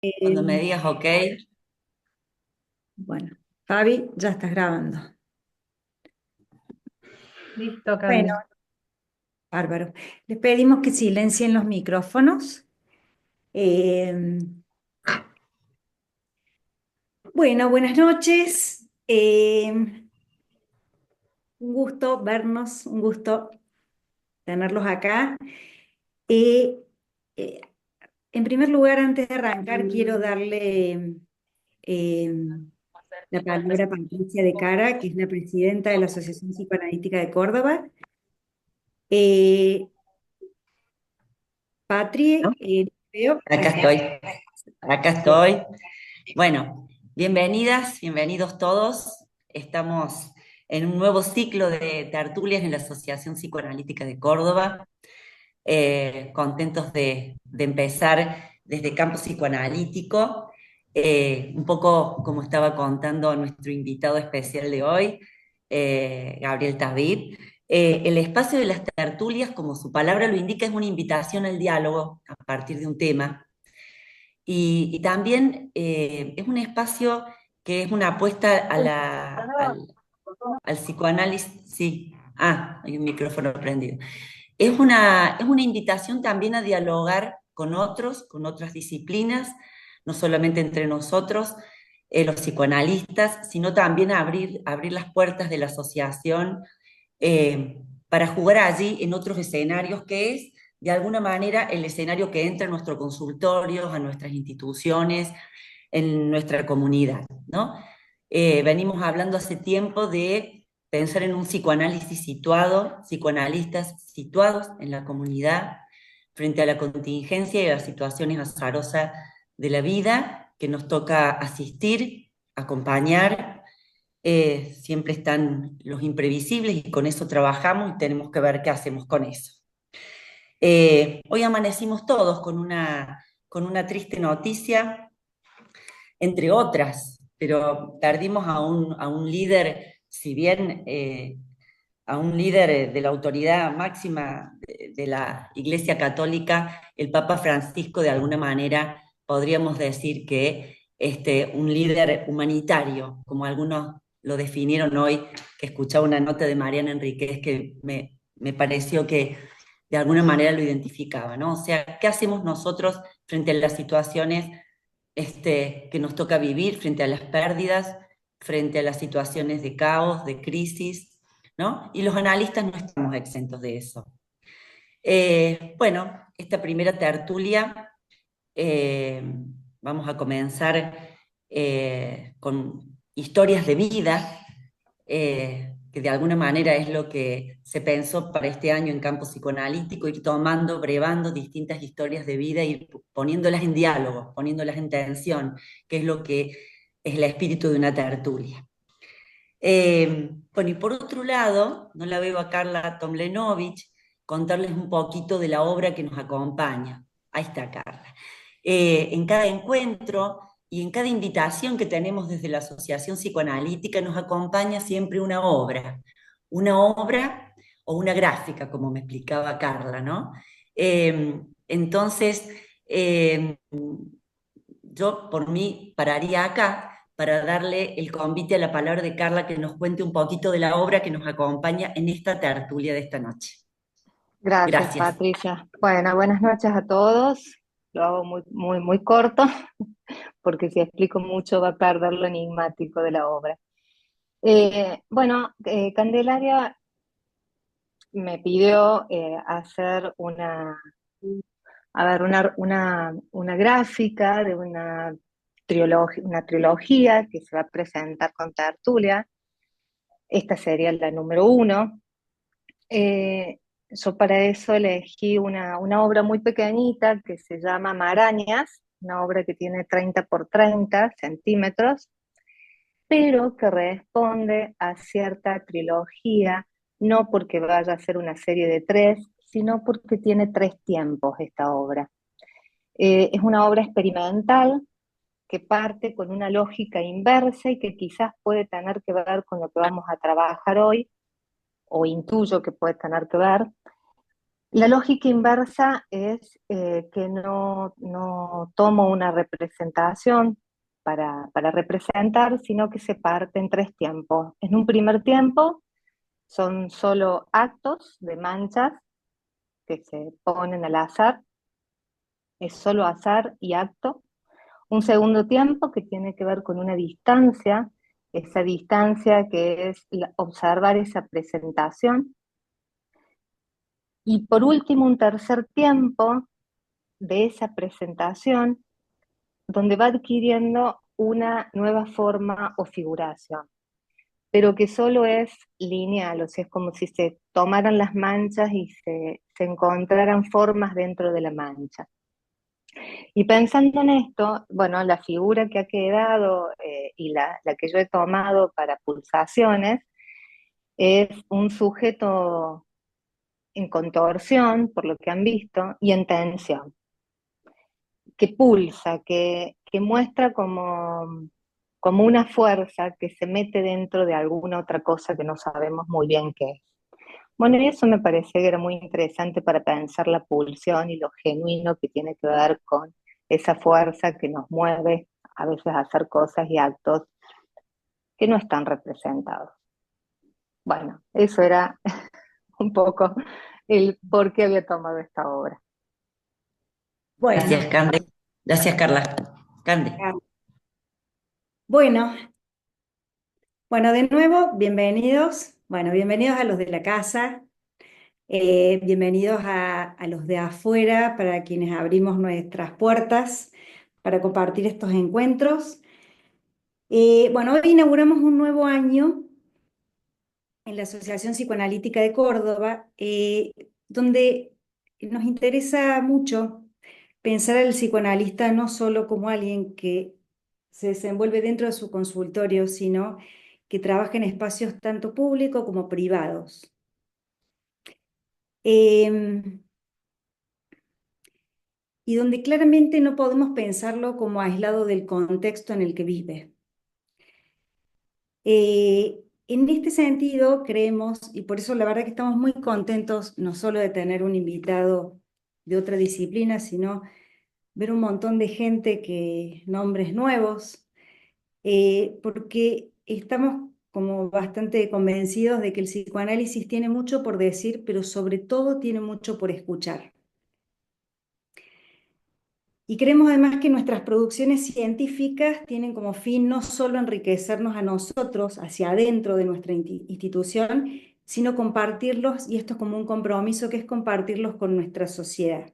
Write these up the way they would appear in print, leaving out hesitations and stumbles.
Cuando me Eh, digas ok, bueno, Fabi, ya estás grabando. Listo, Bueno, Cande. bárbaro. Les pedimos que silencien los micrófonos. Eh, bueno, buenas noches. Un gusto vernos, un gusto tenerlos acá. Eh, eh, en primer lugar, antes de arrancar, quiero darle eh, la palabra a Patricia de Cara, que es la presidenta de la Asociación Psicoanalítica de Córdoba. Eh, ¿no? Patri, veo, ahí Acá está. estoy, acá Bien. estoy. Bueno, bienvenidas, bienvenidos todos. Estamos en un nuevo ciclo de tertulias en la Asociación Psicoanalítica de Córdoba. Contentos de empezar desde campo psicoanalítico, un poco como estaba contando nuestro invitado especial de hoy, Gabriel Tabib. El espacio de las tertulias, como su palabra lo indica, es una invitación al diálogo a partir de un tema. Y también es un espacio que es una apuesta al psicoanálisis. Sí, hay un micrófono prendido. Es una invitación también a dialogar con otros, con otras disciplinas, no solamente entre nosotros, los psicoanalistas, sino también a abrir las puertas de la asociación para jugar allí en otros escenarios, que es de alguna manera el escenario que entra en nuestro consultorio, a nuestras instituciones, en nuestra comunidad, ¿no? Venimos hablando hace tiempo de pensar en un psicoanálisis situado, psicoanalistas situados en la comunidad frente a la contingencia y a las situaciones azarosas de la vida que nos toca asistir, acompañar. Siempre están los imprevisibles y con eso trabajamos y tenemos que ver qué hacemos con eso. Hoy amanecimos todos con una triste noticia entre otras, pero perdimos a un líder, si bien a un líder de la autoridad máxima de la Iglesia Católica, el Papa Francisco, de alguna manera podríamos decir que un líder humanitario, como algunos lo definieron hoy, que escuchaba una nota de Mariana Enríquez que me pareció que de alguna manera lo identificaba, ¿no? O sea, ¿qué hacemos nosotros frente a las situaciones que nos toca vivir, frente a las pérdidas, frente a las situaciones de caos, de crisis, ¿no? Y los analistas no estamos exentos de eso. Bueno, esta primera tertulia eh, vamos a comenzar con historias de vida, que de alguna manera es lo que se pensó para este año en campo psicoanalítico, ir tomando, brevando distintas historias de vida y poniéndolas en diálogo, poniéndolas en tensión, que es lo que es el espíritu de una tertulia. Bueno, y por otro lado, no la veo a Carla Tomlenovich, contarles un poquito de la obra que nos acompaña. Ahí está Carla. En cada encuentro y en cada invitación que tenemos desde la Asociación Psicoanalítica nos acompaña siempre una obra o una gráfica, como me explicaba Carla, ¿no? Entonces, yo por mí pararía acá para darle el convite a la palabra de Carla que nos cuente un poquito de la obra que nos acompaña en esta tertulia de esta noche. Gracias, Gracias. Patricia. Bueno, buenas noches a todos. Lo hago muy, muy, muy corto, porque si explico mucho va a perder lo enigmático de la obra. Candelaria me pidió hacer una gráfica de una trilogía que se va a presentar con tertulia. Esta sería la número uno. Eh, yo para eso elegí una obra muy pequeñita que se llama Marañas, una obra que tiene 30 por 30 centímetros, pero que responde a cierta trilogía, no porque vaya a ser una serie de tres, sino porque tiene tres tiempos esta obra. Es una obra experimental que parte con una lógica inversa y que quizás puede tener que ver con lo que vamos a trabajar hoy, o intuyo que puede tener que ver, La lógica inversa es que no tomo una representación para representar, sino que se parte en tres tiempos. En un primer tiempo son solo actos de manchas que se ponen al azar, es solo azar y acto. Un segundo tiempo que tiene que ver con una distancia, esa distancia que es observar esa presentación. Y por último, un tercer tiempo de esa presentación donde va adquiriendo una nueva forma o figuración, pero que solo es lineal, o sea, es como si se tomaran las manchas y se encontraran formas dentro de la mancha. Y pensando en esto, bueno, la figura que ha quedado y la que yo he tomado para pulsaciones es un sujeto en contorsión, por lo que han visto, y en tensión, que pulsa, que muestra como una fuerza que se mete dentro de alguna otra cosa que no sabemos muy bien qué es. Bueno, y eso me parecía que era muy interesante para pensar la pulsión y lo genuino que tiene que ver con esa fuerza que nos mueve a veces a hacer cosas y actos que no están representados. Bueno, eso era un poco el por qué había tomado esta obra. Gracias, Bueno, Cande. Gracias, Carla. Cande. ah, bueno, bueno, de nuevo, bienvenidos. Bueno, bienvenidos a los de la casa, bienvenidos a los de afuera, para quienes abrimos nuestras puertas para compartir estos encuentros. Bueno, hoy inauguramos un nuevo año en la Asociación Psicoanalítica de Córdoba, donde nos interesa mucho pensar al psicoanalista no solo como alguien que se desenvuelve dentro de su consultorio, sino que trabaja en espacios tanto públicos como privados. Em, y donde claramente no podemos pensarlo como aislado del contexto en el que vive. En este sentido, creemos, y por eso la verdad que estamos muy contentos, no solo de tener un invitado de otra disciplina, sino ver un montón de gente nombres nuevos, porque estamos como bastante convencidos de que el psicoanálisis tiene mucho por decir, pero sobre todo tiene mucho por escuchar. Y creemos además que nuestras producciones científicas tienen como fin no solo enriquecernos a nosotros hacia adentro de nuestra institución, sino compartirlos, y esto es como un compromiso que es compartirlos con nuestra sociedad.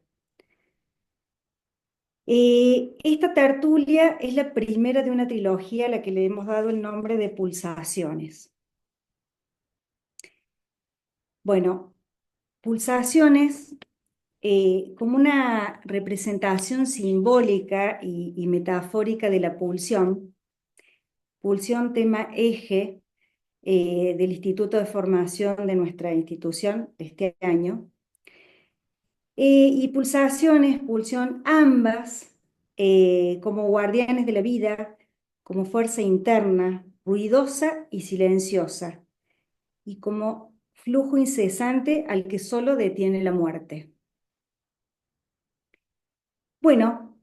Esta tertulia es la primera de una trilogía a la que le hemos dado el nombre de Pulsaciones. Bueno, Pulsaciones como una representación simbólica y metafórica de la pulsión, tema eje del Instituto de Formación de nuestra institución de este año, y pulsión, ambas como guardianes de la vida, como fuerza interna, ruidosa y silenciosa, y como flujo incesante al que solo detiene la muerte. Bueno,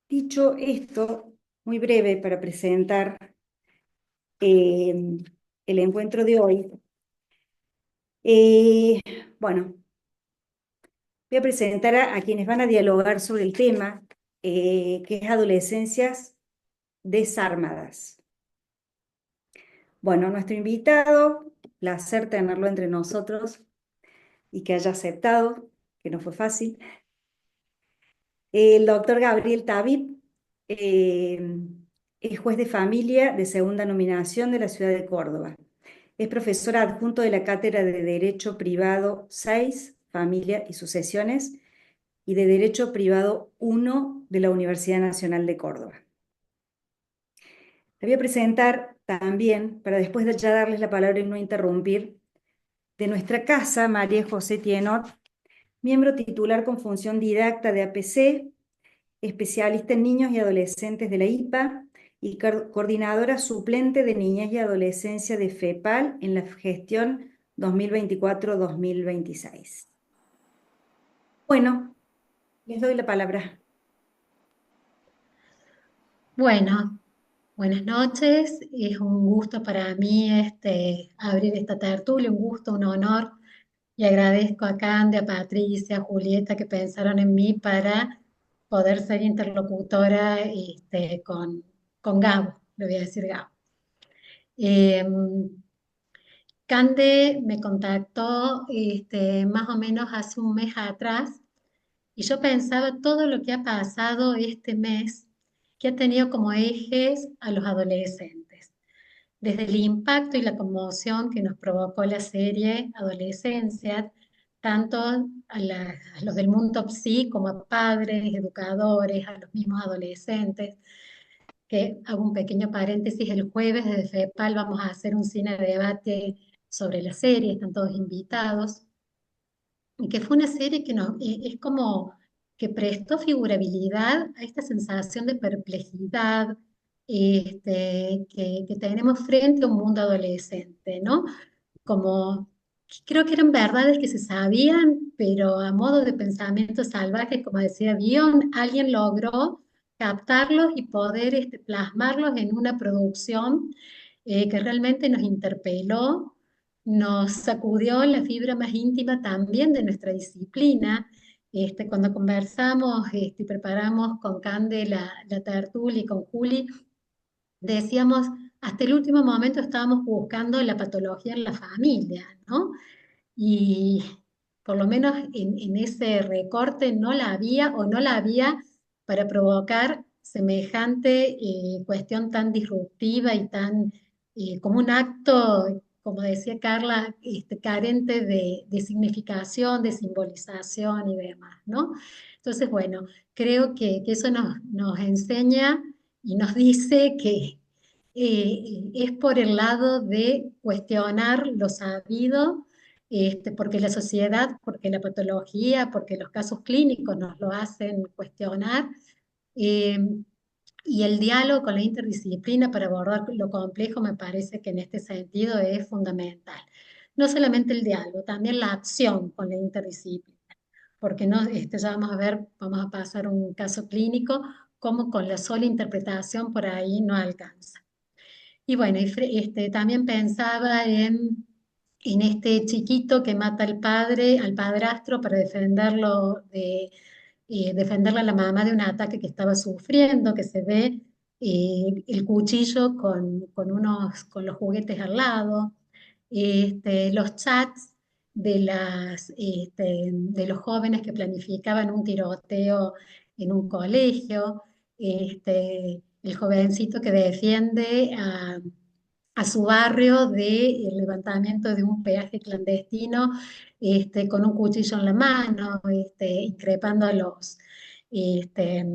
dicho esto, muy breve para presentar el encuentro de hoy, bueno, voy a presentar a quienes van a dialogar sobre el tema, que es adolescencias desarmadas. Bueno, nuestro invitado, placer tenerlo entre nosotros y que haya aceptado, que no fue fácil, el doctor Gabriel Tabib, es juez de familia de segunda nominación de la ciudad de Córdoba. Es profesor adjunto de la Cátedra de Derecho Privado 6, Familia y Sucesiones, y de Derecho Privado 1 de la Universidad Nacional de Córdoba. Le voy a presentar también, para después de ya darles la palabra y no interrumpir, de nuestra casa, María José Tienot, miembro titular con función didacta de APC, especialista en niños y adolescentes de la IPA y coordinadora suplente de niñez y adolescencia de FEPAL en la gestión 2024-2026. Bueno, les doy la palabra. Bueno, buenas noches. Es un gusto para mí abrir esta tertulia, un gusto, un honor. Y agradezco a Candy, a Patricia, a Julieta que pensaron en mí para poder ser interlocutora con Gabo, le voy a decir Gabo. Eh, Cande me contactó más o menos hace un mes atrás y yo pensaba todo lo que ha pasado este mes que ha tenido como ejes a los adolescentes. Desde el impacto y la conmoción que nos provocó la serie Adolescencia, tanto a los del mundo psi como a padres, educadores, a los mismos adolescentes, que hago un pequeño paréntesis, el jueves desde FEPAL vamos a hacer un cine de debate sobre la serie, están todos invitados, y que fue una serie que es como que prestó figurabilidad a esta sensación de perplejidad que tenemos frente a un mundo adolescente, ¿no? Como creo que eran verdades que se sabían, pero a modo de pensamiento salvaje, como decía Bion, alguien logró captarlos y poder plasmarlos en una producción que realmente nos interpeló, nos sacudió la fibra más íntima también de nuestra disciplina. Cuando conversamos y preparamos con Cande la tertulia y con Juli, decíamos, hasta el último momento estábamos buscando la patología en la familia, ¿no? Y por lo menos en ese recorte no la había o no la había para provocar semejante cuestión tan disruptiva y tan como un acto, como decía Carla, carente de significación, de simbolización y demás, ¿no? Entonces, bueno, creo que eso nos enseña y nos dice que es por el lado de cuestionar lo sabido, porque la sociedad, porque la patología, porque los casos clínicos nos lo hacen cuestionar, eh, y el diálogo con la interdisciplina para abordar lo complejo me parece que en este sentido es fundamental. No solamente el diálogo, también la acción con la interdisciplina, porque no, ya vamos a ver, vamos a pasar un caso clínico, como con la sola interpretación por ahí no alcanza. Y bueno, también pensaba en este chiquito que mata al padre, al padrastro, para defenderle a la mamá de un ataque que estaba sufriendo, que se ve el cuchillo con los juguetes al lado, los chats de los jóvenes que planificaban un tiroteo en un colegio, el jovencito que defiende a su barrio del levantamiento de un peaje clandestino con un cuchillo en la mano, increpando este,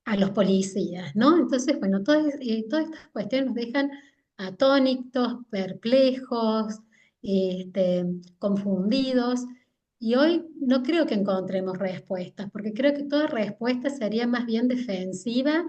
a los policías, ¿no? Entonces, bueno, todas estas cuestiones nos dejan atónitos, perplejos, confundidos, y hoy no creo que encontremos respuestas, porque creo que toda respuesta sería más bien defensiva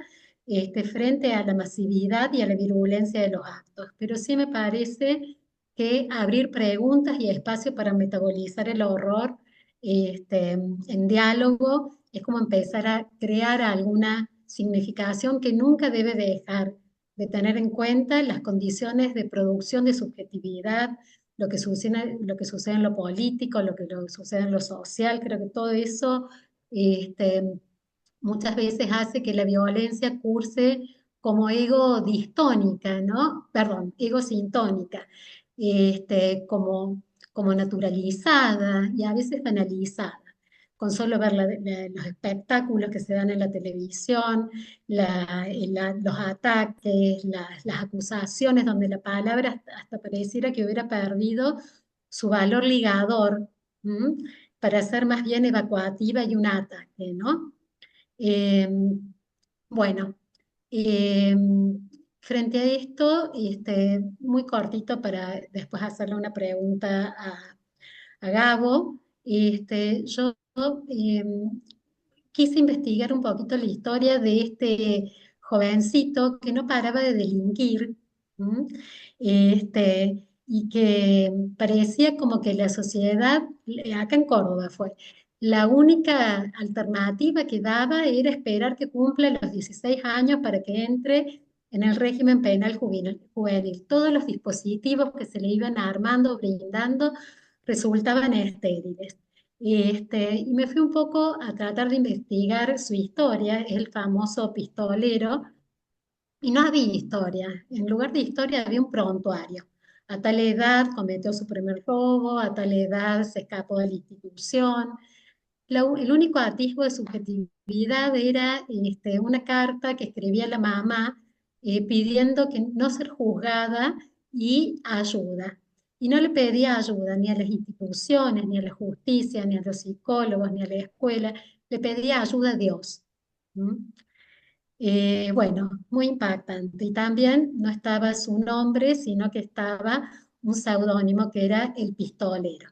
frente a la masividad y a la virulencia de los actos, pero sí me parece que abrir preguntas y espacio para metabolizar el horror en diálogo es como empezar a crear alguna significación que nunca debe dejar de tener en cuenta las condiciones de producción de subjetividad, lo que sucede en lo político, lo sucede en lo social. Creo que todo eso este, muchas veces hace que la violencia curse como ego distónica, ¿no? Perdón, ego sintónica, como naturalizada y a veces banalizada. Con solo ver los espectáculos que se dan en la televisión, los ataques, las acusaciones, donde la palabra hasta pareciera que hubiera perdido su valor ligador, ¿m? Para ser más bien evacuativa y un ataque, ¿no? Eh, bueno, eh, frente a esto, muy cortito para después hacerle una pregunta a Gabo, yo eh, quise investigar un poquito la historia de este jovencito que no paraba de delinquir, ¿m? Y que parecía como que la sociedad, acá en Córdoba fue, La única alternativa que daba era esperar que cumpla los 16 años para que entre en el régimen penal juvenil. Todos los dispositivos que se le iban armando, brindando, resultaban estériles. Y me fui un poco a tratar de investigar su historia, es el famoso pistolero, y no había historia. En lugar de historia había un prontuario. A tal edad cometió su primer robo, a tal edad se escapó de la institución. El único atisbo de subjetividad era una carta que escribía la mamá pidiendo que no ser juzgada y ayuda. Y no le pedía ayuda ni a las instituciones, ni a la justicia, ni a los psicólogos, ni a la escuela, le pedía ayuda a Dios. ¿Mm? Bueno, muy impactante. Y también no estaba su nombre, sino que estaba un seudónimo que era el pistolero.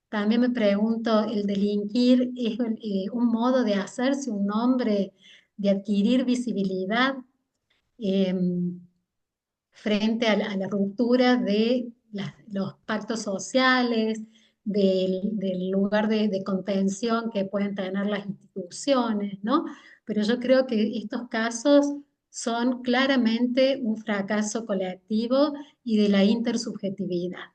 También me pregunto, ¿el delinquir es un modo de hacerse un nombre, de adquirir visibilidad eh, frente a la ruptura de los pactos sociales, del lugar de contención que pueden tener las instituciones, ¿no? Pero yo creo que estos casos son claramente un fracaso colectivo y de la intersubjetividad,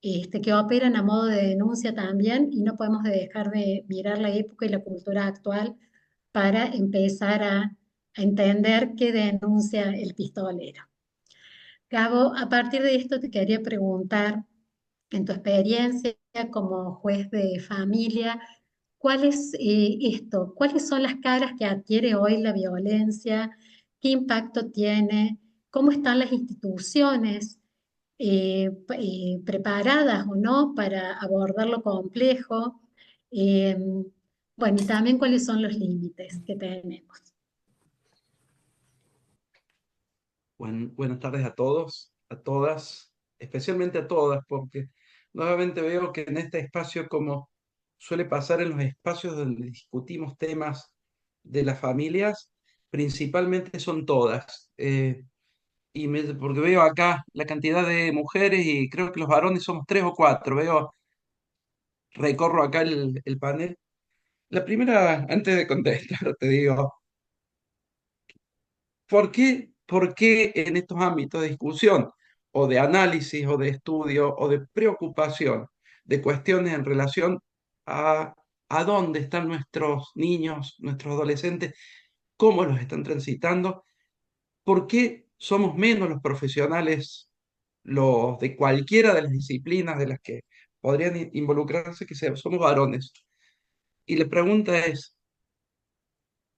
que operan a modo de denuncia también, y no podemos dejar de mirar la época y la cultura actual para empezar a entender qué denuncia el pistolero. Gabo, a partir de esto te quería preguntar, en tu experiencia como juez de familia, ¿cuál es esto? ¿Cuáles son las caras que adquiere hoy la violencia? ¿Qué impacto tiene? ¿Cómo están las instituciones preparadas o no para abordar lo complejo? Eh, bueno, y también cuáles son los límites que tenemos. Buenas tardes a todos, a todas, especialmente a todas, porque nuevamente veo que en este espacio, como suele pasar en los espacios donde discutimos temas de las familias, principalmente son todas. Porque veo acá la cantidad de mujeres y creo que los varones somos tres o cuatro. Recorro acá el panel. La primera, antes de contestar, te digo, por qué en estos ámbitos de discusión o de análisis o de estudio o de preocupación de cuestiones en relación a dónde están nuestros niños, nuestros adolescentes, cómo los están transitando, por qué somos menos los profesionales, los de cualquiera de las disciplinas de las que podrían involucrarse, somos varones? Y la pregunta es,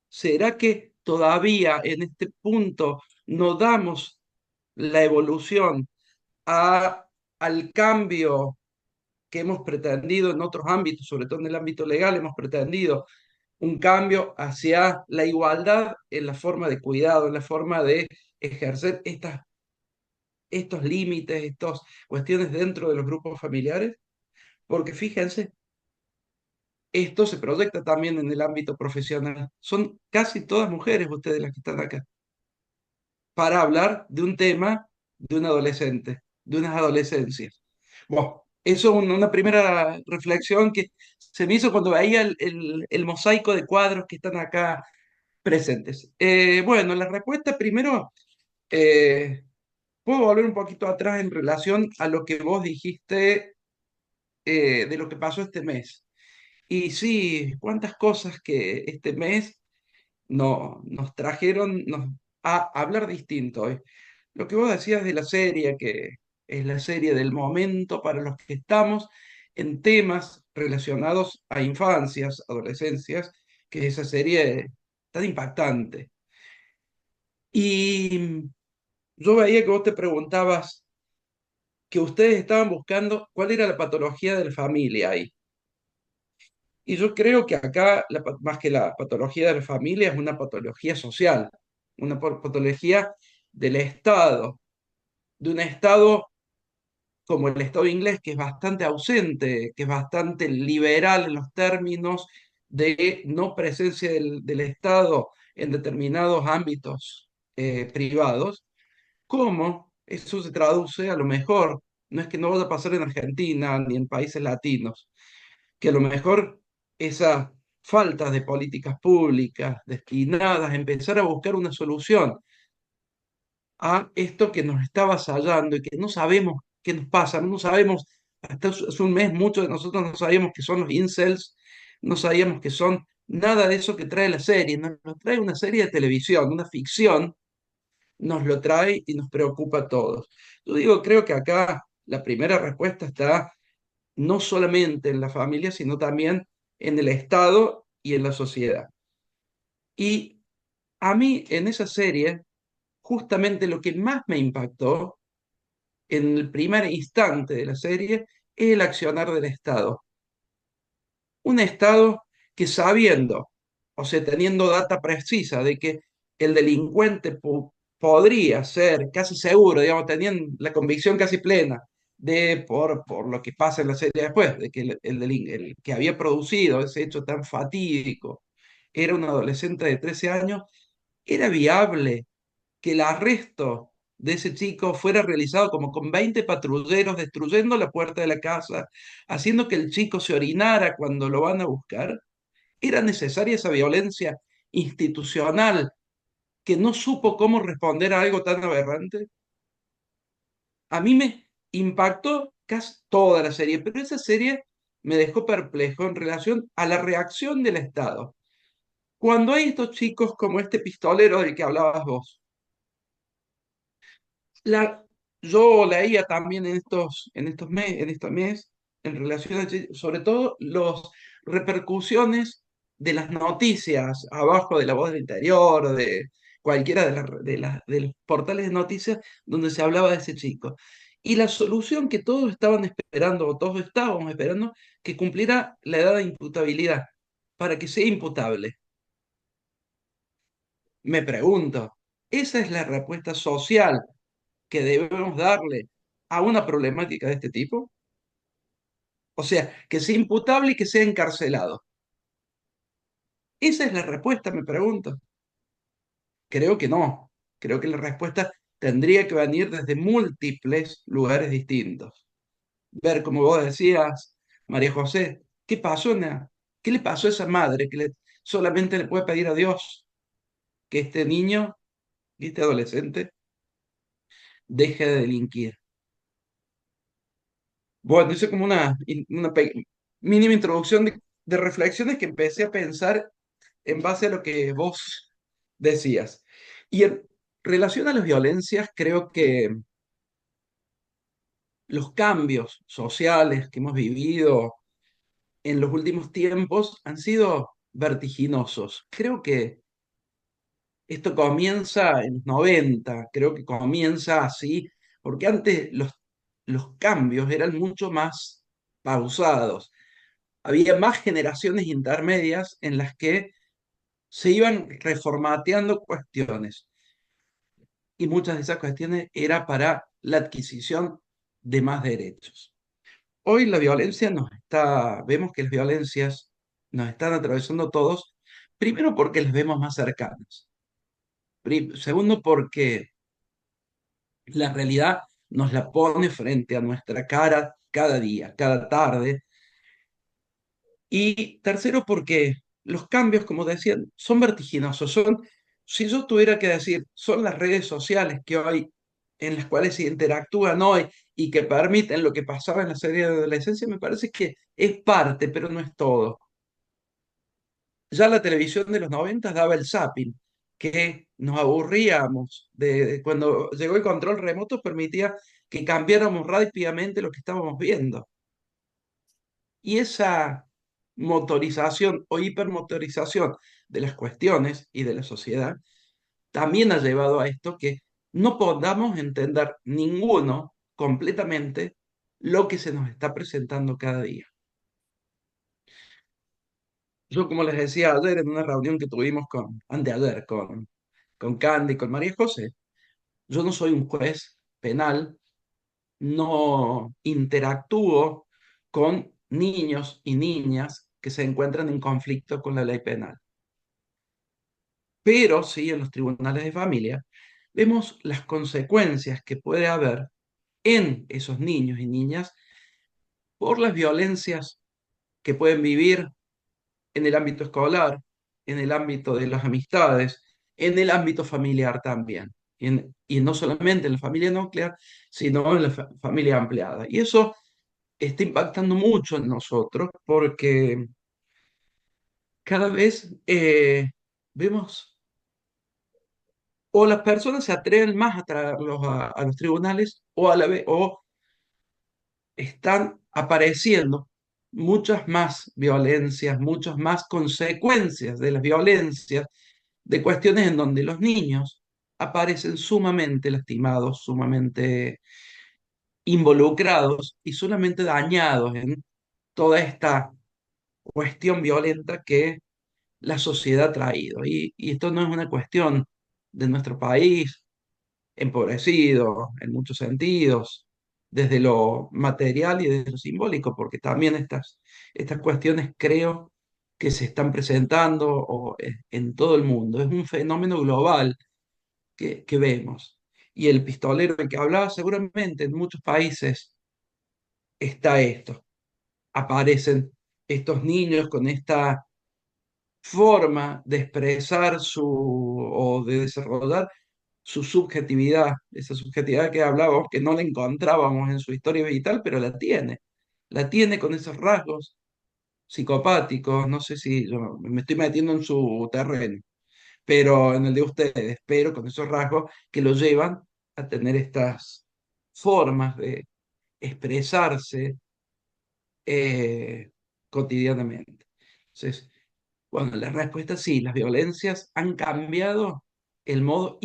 ¿será que todavía en este punto no damos la evolución a, al cambio que hemos pretendido en otros ámbitos, sobre todo en el ámbito legal? Hemos pretendido un cambio hacia la igualdad en la forma de cuidado, en la forma de ejercer estos límites, estas cuestiones dentro de los grupos familiares, porque fíjense, esto se proyecta también en el ámbito profesional. Son casi todas mujeres ustedes las que están acá para hablar de un tema de un adolescente, de unas adolescencias. Bueno, eso es una primera reflexión que se me hizo cuando veía el mosaico de cuadros que están acá presentes. Bueno, la respuesta primero, eh, puedo volver un poquito atrás en relación a lo que vos dijiste de lo que pasó este mes. Y sí, cuántas cosas que este mes nos trajeron a hablar distinto. Lo que vos decías de la serie, que es la serie del momento para los que estamos en temas relacionados a infancias, adolescencias, que es esa serie tan impactante. Y yo veía que vos te preguntabas que ustedes estaban buscando cuál era la patología de la familia ahí. Y yo creo que acá, más que la patología de la familia, es una patología social, una patología del Estado, de un Estado como el Estado inglés, que es bastante ausente, que es bastante liberal en los términos de no presencia del Estado en determinados ámbitos privados. ¿Cómo eso se traduce? A lo mejor, no es que no vaya a pasar en Argentina ni en países latinos, que a lo mejor esa faltas de políticas públicas destinadas a empezar a buscar una solución a esto que nos está avasallando y que no sabemos qué nos pasa, no sabemos, hasta hace un mes muchos de nosotros no sabíamos que son los incels, no sabíamos que son nada de eso que trae la serie, nos trae una serie de televisión, una ficción, nos lo trae y nos preocupa a todos. Yo digo, creo que acá la primera respuesta está no solamente en la familia, sino también en el Estado y en la sociedad. Y a mí en esa serie, justamente lo que más me impactó en el primer instante de la serie es el accionar del Estado. Un Estado que sabiendo, o sea, teniendo data precisa de que el delincuente podría ser casi seguro, digamos, tenían la convicción casi plena por lo que pasa en la serie después, de que el que había producido ese hecho tan fatídico era un adolescente de 13 años, era viable que el arresto de ese chico fuera realizado como con 20 patrulleros destruyendo la puerta de la casa, haciendo que el chico se orinara cuando lo van a buscar. ¿Era necesaria esa violencia institucional que no supo cómo responder a algo tan aberrante? A mí me impactó casi toda la serie, pero esa serie me dejó perplejo en relación a la reacción del Estado. Cuando hay estos chicos como este pistolero del que hablabas vos, La, yo leía también en estos meses, en relación sobre todo las repercusiones de las noticias abajo de La Voz del Interior o de cualquiera de los portales de noticias donde se hablaba de ese chico. Y la solución que todos estaban esperando, o todos estábamos esperando, que cumpliera la edad de imputabilidad, para que sea imputable. Me pregunto, ¿esa es la respuesta social que debemos darle a una problemática de este tipo? O sea, que sea imputable y que sea encarcelado. Esa es la respuesta, me pregunto. Creo que no. Creo que la respuesta tendría que venir desde múltiples lugares distintos. Ver, como vos decías, María José, ¿qué pasó, qué le pasó a esa madre que solamente le puede pedir a Dios que este niño y este adolescente deje de delinquir? Bueno, hice como mínima introducción de reflexiones que empecé a pensar en base a lo que vos decías. Y en relación a las violencias, creo que los cambios sociales que hemos vivido en los últimos tiempos han sido vertiginosos. Creo que esto comienza en los 90, creo que comienza así, porque antes los cambios eran mucho más pausados. Había más generaciones intermedias en las que se iban reformateando cuestiones y muchas de esas cuestiones era para la adquisición de más derechos. Hoy la violencia vemos que las violencias nos están atravesando todos, primero porque las vemos más cercanas, segundo porque la realidad nos la pone frente a nuestra cara cada día, cada tarde, y tercero, porque los cambios, como decían, son vertiginosos. Si yo tuviera que decir, son las redes sociales que hoy, en las cuales se interactúan hoy y que permiten lo que pasaba en la serie de adolescencia, me parece que es parte, pero no es todo. Ya la televisión de los 90 daba el zapping, que nos aburríamos cuando llegó el control remoto, permitía que cambiáramos rápidamente lo que estábamos viendo. Y esa motorización o hipermotorización de las cuestiones y de la sociedad también ha llevado a esto que no podamos entender ninguno completamente lo que se nos está presentando cada día. Yo, como les decía ayer en una reunión que tuvimos anteayer, con Candy, con María José, yo no soy un juez penal, no interactúo con niños y niñas que se encuentran en conflicto con la ley penal. Pero sí, en los tribunales de familia vemos las consecuencias que puede haber en esos niños y niñas por las violencias que pueden vivir en el ámbito escolar, en el ámbito de las amistades, en el ámbito familiar también. Y no solamente en la familia nuclear, sino en la familia ampliada. Y eso está impactando mucho en nosotros porque cada vez vemos o las personas se atreven más a traerlos a los tribunales o a la vez o están apareciendo muchas más violencias, muchas más consecuencias de las violencias, de cuestiones en donde los niños aparecen sumamente lastimados, sumamente involucrados y solamente dañados en toda esta cuestión violenta que la sociedad ha traído. Y esto no es una cuestión de nuestro país, empobrecido en muchos sentidos, desde lo material y desde lo simbólico, porque también estas cuestiones creo que se están presentando en todo el mundo. Es un fenómeno global que vemos. Y el pistolero del que hablaba, seguramente en muchos países está esto. Aparecen estos niños con esta forma de expresar o de desarrollar su subjetividad, esa subjetividad que hablábamos, que no la encontrábamos en su historia vital, pero la tiene con esos rasgos psicopáticos, no sé si yo me estoy metiendo en su terreno, pero en el de ustedes, pero con esos rasgos que lo llevan a tener estas formas de expresarse cotidianamente. Entonces, bueno, la respuesta es sí, las violencias han cambiado el modo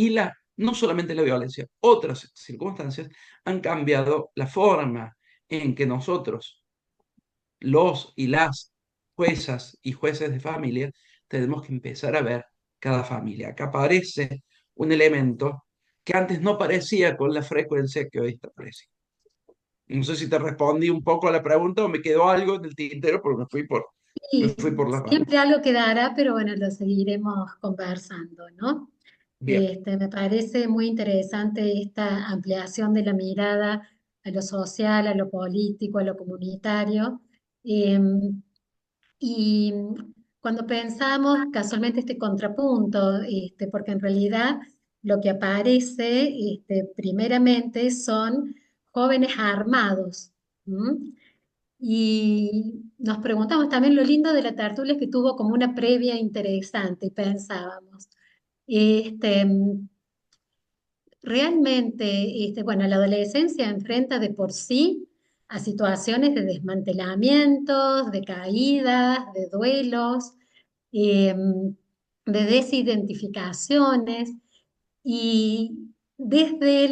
no solamente la violencia, otras circunstancias han cambiado la forma en que nosotros, los y las juezas y jueces de familia, tenemos que empezar a ver cada familia. Acá aparece un elemento que antes no parecía con la frecuencia que hoy está apareciendo. No sé si te respondí un poco a la pregunta o me quedó algo en el tintero porque me Y fui por las ramas. siempre algo quedará, pero bueno, lo seguiremos conversando, ¿no? Bien. Me parece muy interesante esta ampliación de la mirada a lo social, a lo político, a lo comunitario. Y cuando pensamos casualmente este contrapunto, porque en realidad lo que aparece primeramente son jóvenes armados. ¿M? Y nos preguntamos también lo lindo de la tertulia es que tuvo como una previa interesante y pensábamos, este, realmente, bueno, la adolescencia enfrenta de por sí a situaciones de desmantelamientos, de caídas, de duelos, de desidentificaciones. Y desde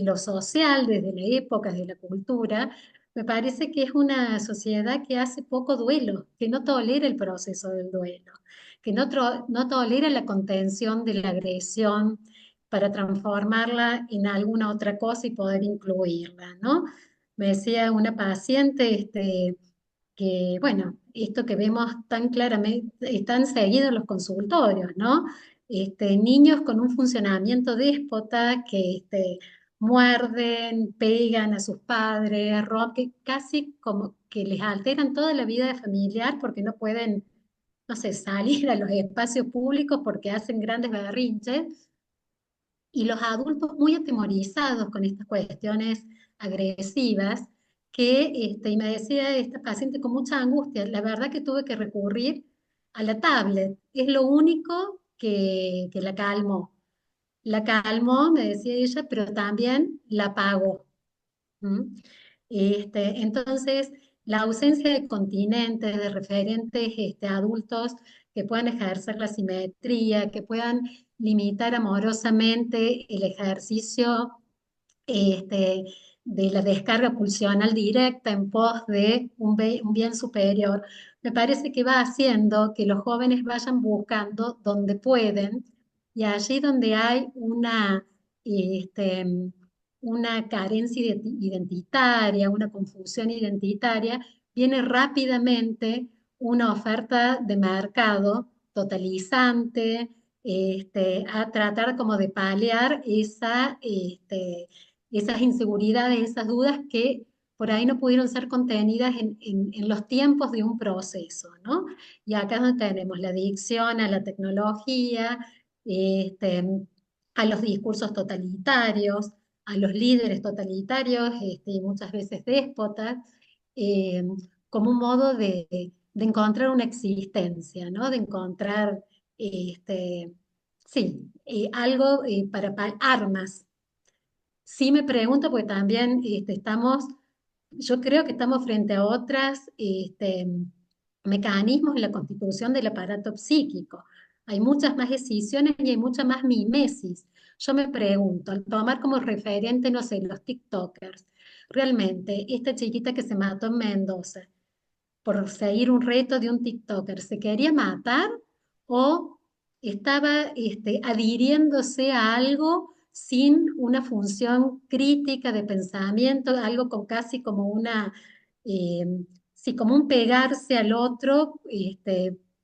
lo social, desde la época, desde la cultura, me parece que es una sociedad que hace poco duelo, que no tolera el proceso del duelo, que no tolera la contención de la agresión para transformarla en alguna otra cosa y poder incluirla, ¿no? Me decía una paciente, que, bueno, esto que vemos tan claramente, están seguidos en los consultorios, ¿no? Niños con un funcionamiento déspota que muerden, pegan a sus padres, que casi como que les alteran toda la vida familiar porque no pueden, no sé, salir a los espacios públicos porque hacen grandes berrinches y los adultos muy atemorizados con estas cuestiones agresivas, y me decía esta paciente con mucha angustia, la verdad que tuve que recurrir a la tablet, es lo único que la calmó. La calmó, me decía ella, pero también la apagó. ¿M? Entonces, la ausencia de continentes, de referentes adultos que puedan ejercer la simetría, que puedan limitar amorosamente el ejercicio este, de la descarga pulsional directa en pos de un bien superior, me parece que va haciendo que los jóvenes vayan buscando donde pueden y allí donde hay este, una carencia identitaria, una confusión identitaria, viene rápidamente una oferta de mercado totalizante, a tratar como de paliar esas inseguridades, esas dudas que por ahí no pudieron ser contenidas en los tiempos de un proceso, ¿no? Y acá es donde tenemos la adicción a la tecnología, este, a los discursos totalitarios, a los líderes totalitarios y muchas veces déspotas, eh, como un modo de encontrar una existencia, ¿no? De encontrar, este, sí, algo para armas. Sí me pregunto, porque también yo creo que estamos frente a otros mecanismos en la constitución del aparato psíquico. Hay muchas más decisiones y hay mucha más mimesis. Yo me pregunto, al tomar como referente, no sé, los TikTokers, realmente esta chiquita que se mató en Mendoza por seguir un reto de un TikToker, ¿se quería matar o estaba adhiriéndose a algo sin una función crítica de pensamiento, algo con casi como eh, sí, como un pegarse al otro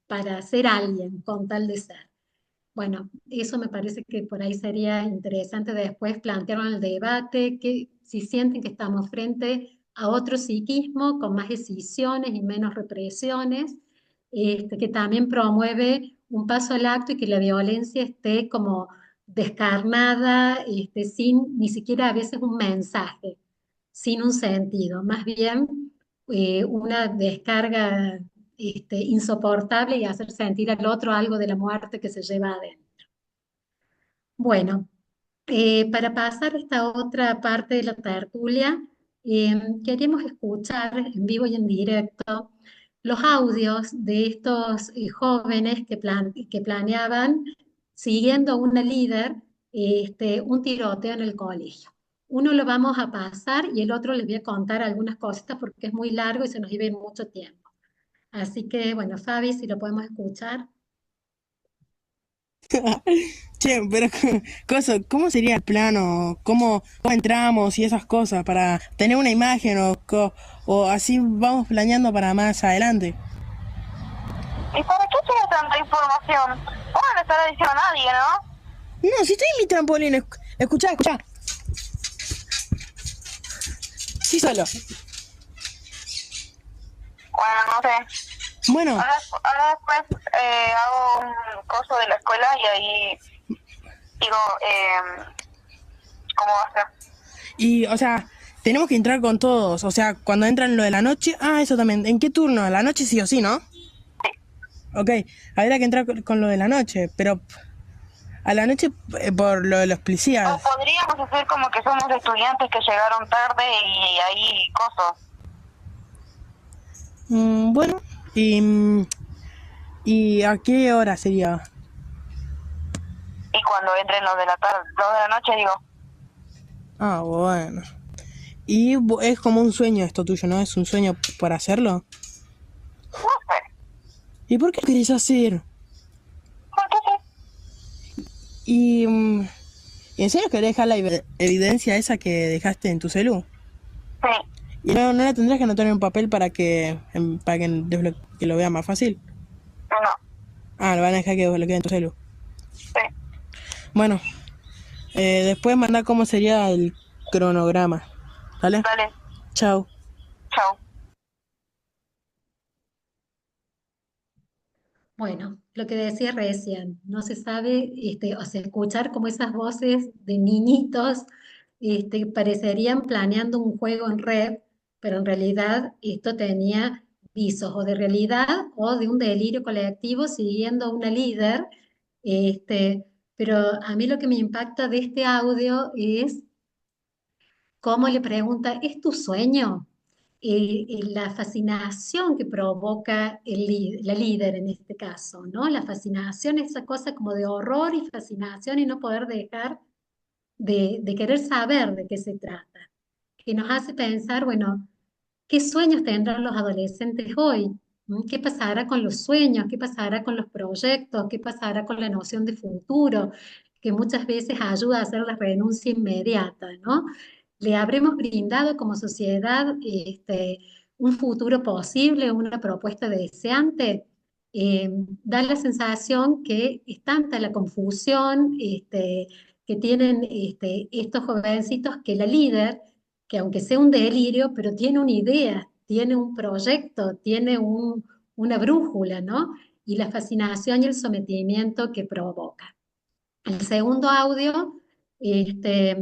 para ser alguien con tal de ser? Bueno, eso me parece que por ahí sería interesante después plantearlo en el debate, que si sienten que estamos frente a otro psiquismo con más decisiones y menos represiones, que también promueve un paso al acto y que la violencia esté como descarnada, sin ni siquiera a veces un mensaje, sin un sentido, más bien una descarga insoportable y hacer sentir al otro algo de la muerte que se lleva adentro. Bueno, para pasar a esta otra parte de la tertulia, queremos escuchar en vivo y en directo los audios de estos jóvenes que planeaban, siguiendo a una líder, un tiroteo en el colegio. Uno lo vamos a pasar y el otro les voy a contar algunas cositas porque es muy largo y se nos iba a ir mucho tiempo. Así que, bueno, Fabi, si lo podemos escuchar. Che, pero ¿cómo sería el plano? ¿Cómo entramos y esas cosas para tener una imagen o así vamos planeando para más adelante? ¿Y para qué tienes tanta información? Vos no le estarás diciendo a nadie, ¿no? No, si estoy en mi trampolín, escuchá. Sí, solo. Bueno, no sé. Bueno, Ahora después hago un curso de la escuela y ahí digo cómo va a ser. y o sea, tenemos que entrar con todos. O sea, cuando entran lo de la noche. Ah, eso también. ¿En qué turno? ¿A la noche sí o sí, no? Sí. Ok, habría que entrar con lo de la noche, pero a la noche por lo de los O policías. podríamos hacer como que somos estudiantes que llegaron tarde y ahí cosas. Bueno, ¿y a qué hora sería? Y cuando entren los de la tarde, los de la noche, digo. Ah, bueno. Y es como un sueño esto tuyo, ¿no? ¿Es un sueño por hacerlo? No sé. ¿Y por qué querés hacer? ¿Por qué sí? ¿Y en serio querés dejar la evidencia esa que dejaste en tu celu? Sí. ¿Y no la tendrás que anotar en un papel para que lo vea más fácil? No. Ah, lo van a dejar que lo quede en tu celu. Sí. Bueno, después mandá cómo sería el cronograma. ¿Vale? Dale. Chao. Chao. Bueno, lo que decía recién, no se sabe, o sea, escuchar como esas voces de niñitos, parecerían planeando un juego en red, pero en realidad esto tenía visos o de realidad o de un delirio colectivo siguiendo a una líder, pero a mí lo que me impacta de este audio es cómo le pregunta, ¿es tu sueño? La fascinación que provoca la líder en este caso, ¿no? La fascinación, esa cosa como de horror y fascinación y no poder dejar de querer saber de qué se trata, que nos hace pensar, bueno, ¿qué sueños tendrán los adolescentes hoy? ¿Qué pasará con los sueños? ¿Qué pasará con los proyectos? ¿Qué pasará con la noción de futuro? Que muchas veces ayuda a hacer la renuncia inmediata, ¿no? ¿Le habremos brindado como sociedad un futuro posible, una propuesta deseante? Da la sensación que es tanta la confusión que tienen estos jovencitos que la líder que aunque sea un delirio, pero tiene una idea, tiene un proyecto, tiene una brújula, ¿no? Y la fascinación y el sometimiento que provoca. El segundo audio, este,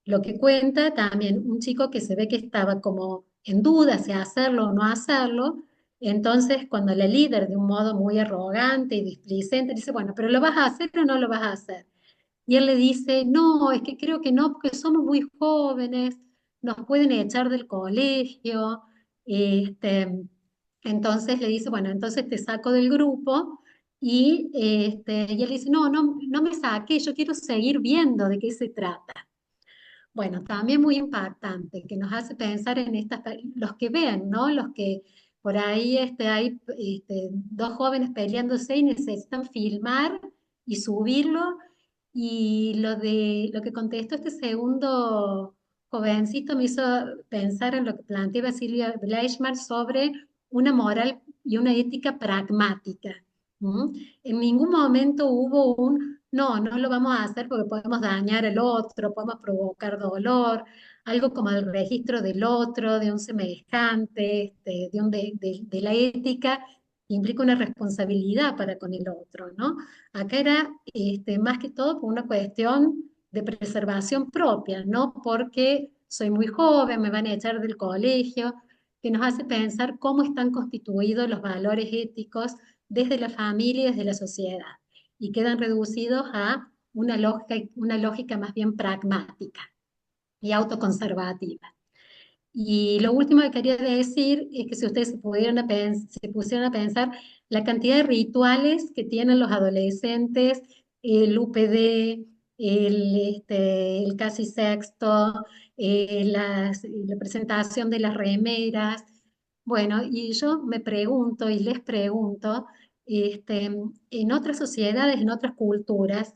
lo que cuenta también un chico que se ve que estaba como en duda si hacerlo o no hacerlo. Entonces, cuando la líder, de un modo muy arrogante y displicente, dice, bueno, pero ¿lo vas a hacer o no lo vas a hacer? Y él le dice, no, es que creo que no, porque somos muy jóvenes, nos pueden echar del colegio. Este, entonces le dice, bueno, entonces te saco del grupo. Y él dice, no, no, no me saque, yo quiero seguir viendo de qué se trata. Bueno, también muy impactante, que nos hace pensar en los que ven, ¿no? Los que por ahí hay dos jóvenes peleándose y necesitan filmar y subirlo. Y lo que contestó este segundo jovencito me hizo pensar en lo que planteaba Silvia Bleichmann sobre una moral y una ética pragmática. ¿Mm? En ningún momento hubo no, no lo vamos a hacer porque podemos dañar al otro, podemos provocar dolor, algo como el registro del otro, de un semejante, de la ética, implica una responsabilidad para con el otro, ¿no? Acá era más que todo por una cuestión de preservación propia, no porque soy muy joven, me van a echar del colegio, que nos hace pensar cómo están constituidos los valores éticos desde la familia y desde la sociedad, y quedan reducidos a una lógica más bien pragmática y autoconservativa. Y lo último que quería decir es que si ustedes se pusieran a pensar la cantidad de rituales que tienen los adolescentes, el UPD, el casi sexto, la presentación de las remeras. Bueno, y yo me pregunto y les pregunto, en otras sociedades, en otras culturas,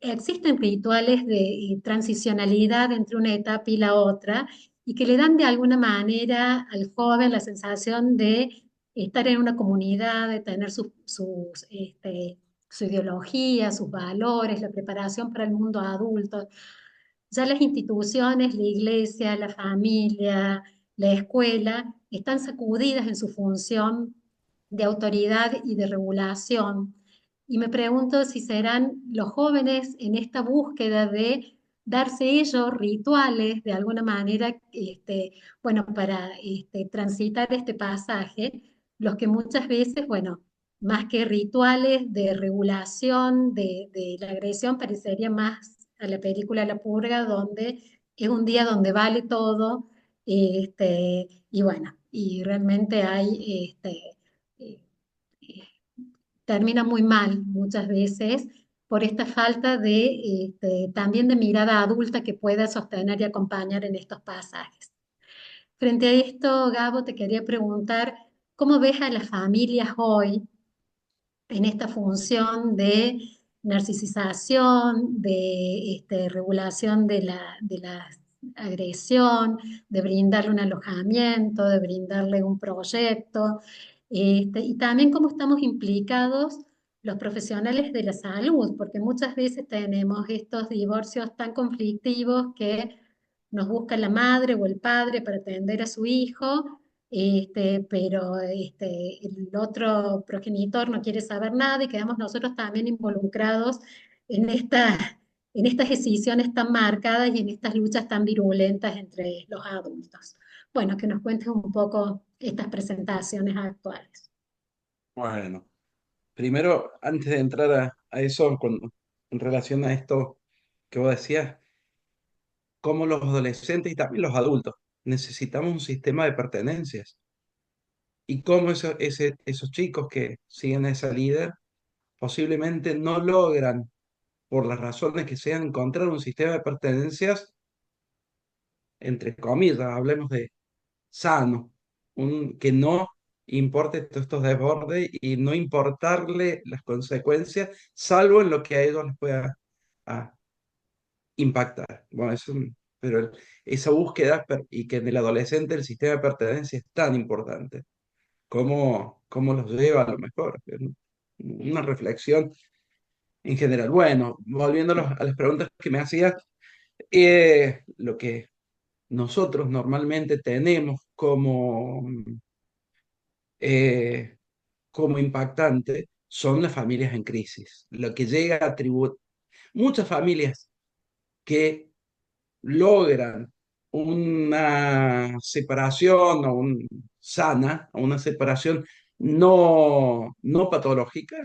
existen rituales de transicionalidad entre una etapa y la otra y que le dan de alguna manera al joven la sensación de estar en una comunidad, de tener su ideología, sus valores, la preparación para el mundo adulto. Ya las instituciones, la iglesia, la familia, la escuela, están sacudidas en su función de autoridad y de regulación. Y me pregunto si serán los jóvenes en esta búsqueda de darse ellos rituales de alguna manera, bueno, para transitar este pasaje, los que muchas veces, bueno, más que rituales de regulación de la agresión, parecería más a la película La Purga, donde es un día donde vale todo, y bueno, y realmente eh, eh, termina muy mal muchas veces por esta falta también de mirada adulta que pueda sostener y acompañar en estos pasajes. Frente a esto, Gabo, te quería preguntar, ¿cómo ves a las familias hoy en esta función de narcisización, de regulación de la agresión, de brindarle un alojamiento, de brindarle un proyecto, y también cómo estamos implicados los profesionales de la salud, porque muchas veces tenemos estos divorcios tan conflictivos que nos busca la madre o el padre para atender a su hijo, pero el otro progenitor no quiere saber nada y quedamos nosotros también involucrados en en estas decisiones tan marcadas y en estas luchas tan virulentas entre los adultos. Bueno, que nos cuentes un poco estas presentaciones actuales. Bueno, primero, antes de entrar a eso, en relación a esto que vos decías, como los adolescentes y también los adultos necesitamos un sistema de pertenencias. Y cómo esos chicos que siguen a esa líder posiblemente no logran, por las razones que sean, encontrar un sistema de pertenencias, entre comillas, hablemos de sano, que no importe todos estos desbordes y no importarle las consecuencias, salvo en lo que a ellos les pueda ah, impactar. Bueno, pero esa búsqueda y que en el adolescente el sistema de pertenencia es tan importante. Cómo los lleva a lo mejor. Una reflexión en general. Bueno, volviendo a las preguntas que me hacías, lo que nosotros normalmente tenemos eh, como impactante son las familias en crisis. Lo que llega a tributar, muchas familias que logran una separación sana, o una separación no patológica,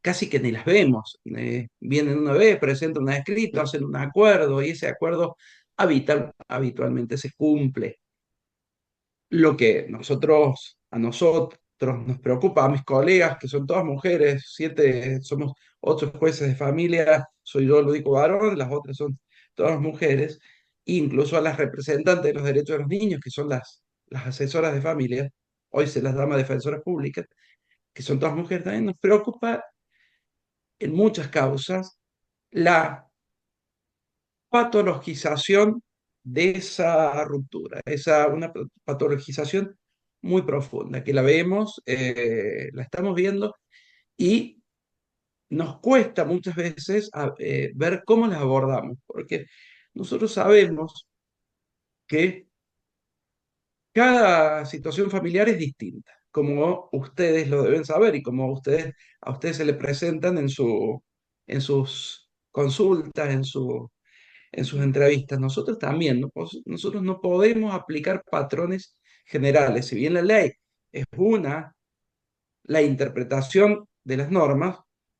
casi que ni las vemos. Vienen una vez, presentan un escrito, hacen un acuerdo y ese acuerdo habitualmente se cumple. Lo que a nosotros nos preocupa, a mis colegas, que son todas mujeres, somos 8 jueces de familia, soy yo el único varón, las otras son todas mujeres, incluso a las representantes de los derechos de los niños, que son las asesoras de familia, hoy se las llama defensoras públicas, que son todas mujeres, también nos preocupa en muchas causas la patologización de esa ruptura, una patologización muy profunda, que la vemos, la estamos viendo y nos cuesta muchas veces ver cómo las abordamos, porque nosotros sabemos que cada situación familiar es distinta, como ustedes lo deben saber y como a ustedes se le presentan en sus consultas, en sus entrevistas. Nosotros también, nosotros no podemos aplicar patrones generales. Si bien la ley es una, la interpretación de las normas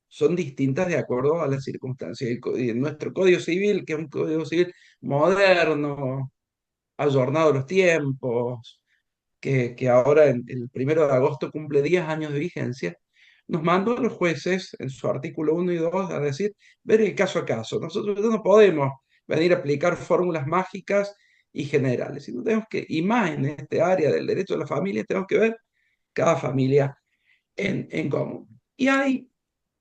son distintas de acuerdo a las circunstancias. Y en nuestro Código Civil, que es un Código Civil moderno, ayornado a los tiempos, que ahora el 1 de agosto cumple 10 años de vigencia, nos mandó a los jueces en su artículo 1 y 2 a decir, ver el caso a caso. Nosotros no podemos venir a aplicar fórmulas mágicas y generales, sino tenemos y más en este área del derecho a la familia, tenemos que ver cada familia en común. Y ahí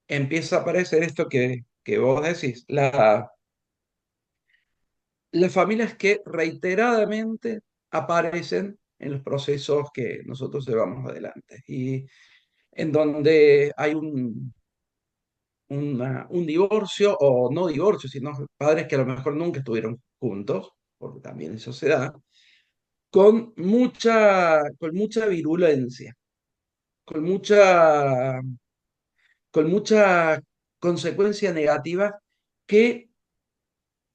empieza a aparecer esto que vos decís, las familias que reiteradamente aparecen en los procesos que nosotros llevamos adelante y en donde hay un divorcio o no divorcio, sino padres que a lo mejor nunca estuvieron juntos, porque también eso se da, con mucha virulencia, con mucha, con mucha consecuencia negativa que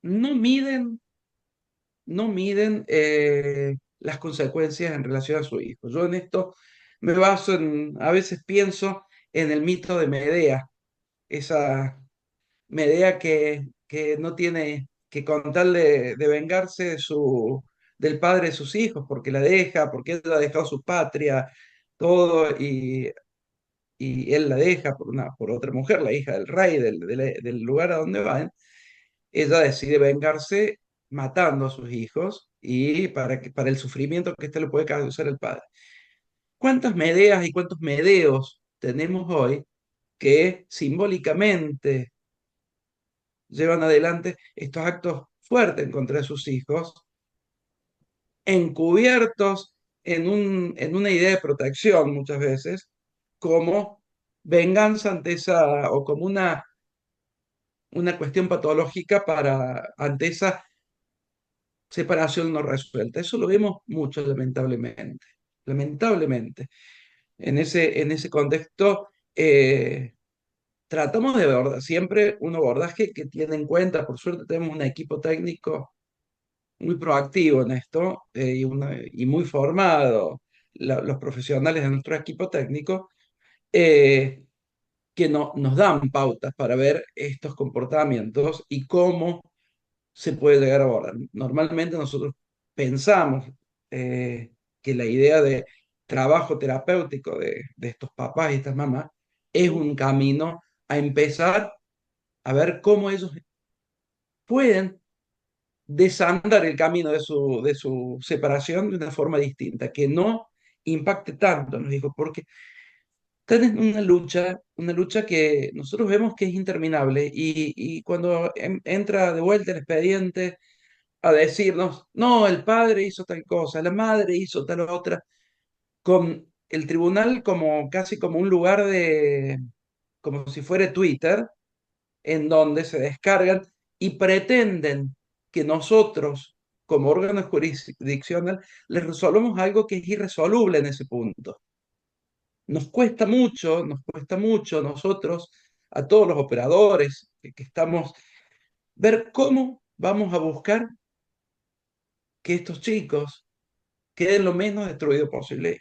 no miden las consecuencias en relación a su hijo. Yo en esto me baso a veces pienso en el mito de Medea, esa Medea que no tiene que con tal de vengarse del padre de sus hijos, porque la deja, porque él ha dejado su patria, todo, y él la deja por otra mujer, la hija del rey, del lugar a donde van. Ella decide vengarse matando a sus hijos y para el sufrimiento que éste le puede causar al padre. ¿Cuántas Medeas y cuántos Medeos tenemos hoy que simbólicamente llevan adelante estos actos fuertes en contra de sus hijos, encubiertos en una idea de protección muchas veces, como venganza ante o como una cuestión patológica ante esa separación no resuelta? Eso lo vemos mucho, lamentablemente. Lamentablemente. En ese contexto, tratamos de abordar siempre un abordaje que tiene en cuenta, por suerte tenemos un equipo técnico muy proactivo en esto, y muy formado, los profesionales de nuestro equipo técnico, eh, que nos dan pautas para ver estos comportamientos y cómo se puede llegar a abordar. Normalmente nosotros pensamos que la idea de trabajo terapéutico de estos papás y estas mamás es un camino a empezar a ver cómo ellos pueden desandar el camino de su separación de una forma distinta, que no impacte tanto, nos dijo, porque están en una lucha que nosotros vemos que es interminable y cuando entra de vuelta el expediente a decirnos, no, el padre hizo tal cosa, la madre hizo tal otra, con el tribunal como casi como un lugar como si fuera Twitter, en donde se descargan y pretenden que nosotros como órgano jurisdiccional, les resolvemos algo que es irresoluble en ese punto. Nos cuesta mucho a nosotros, a todos los operadores que estamos, ver cómo vamos a buscar que estos chicos queden lo menos destruidos posible.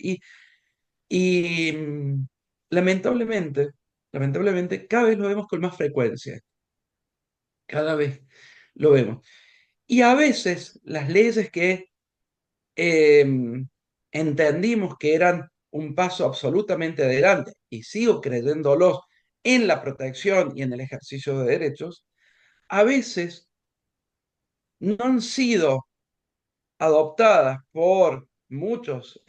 Y lamentablemente, lamentablemente, cada vez lo vemos con más frecuencia, cada vez lo vemos. Y a veces las leyes que entendimos que eran un paso absolutamente adelante, y sigo creyéndolos en la protección y en el ejercicio de derechos, a veces no han sido adoptadas por muchos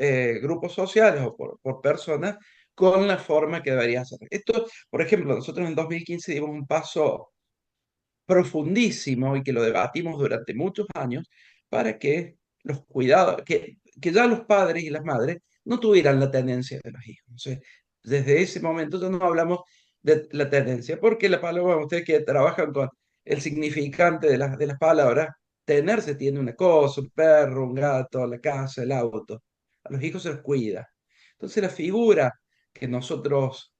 grupos sociales o por personas con la forma que debería ser. Esto, por ejemplo, nosotros en 2015 dimos un paso profundísimo y que lo debatimos durante muchos años para que los cuidados, que ya los padres y las madres no tuvieran la tendencia de los hijos. Entonces, desde ese momento ya no hablamos de la tendencia, porque la palabra, ustedes que trabajan con el significante de las palabras, tener se tiene una cosa, un perro, un gato, la casa, el auto. A los hijos se los cuida. Entonces, la figura que nosotros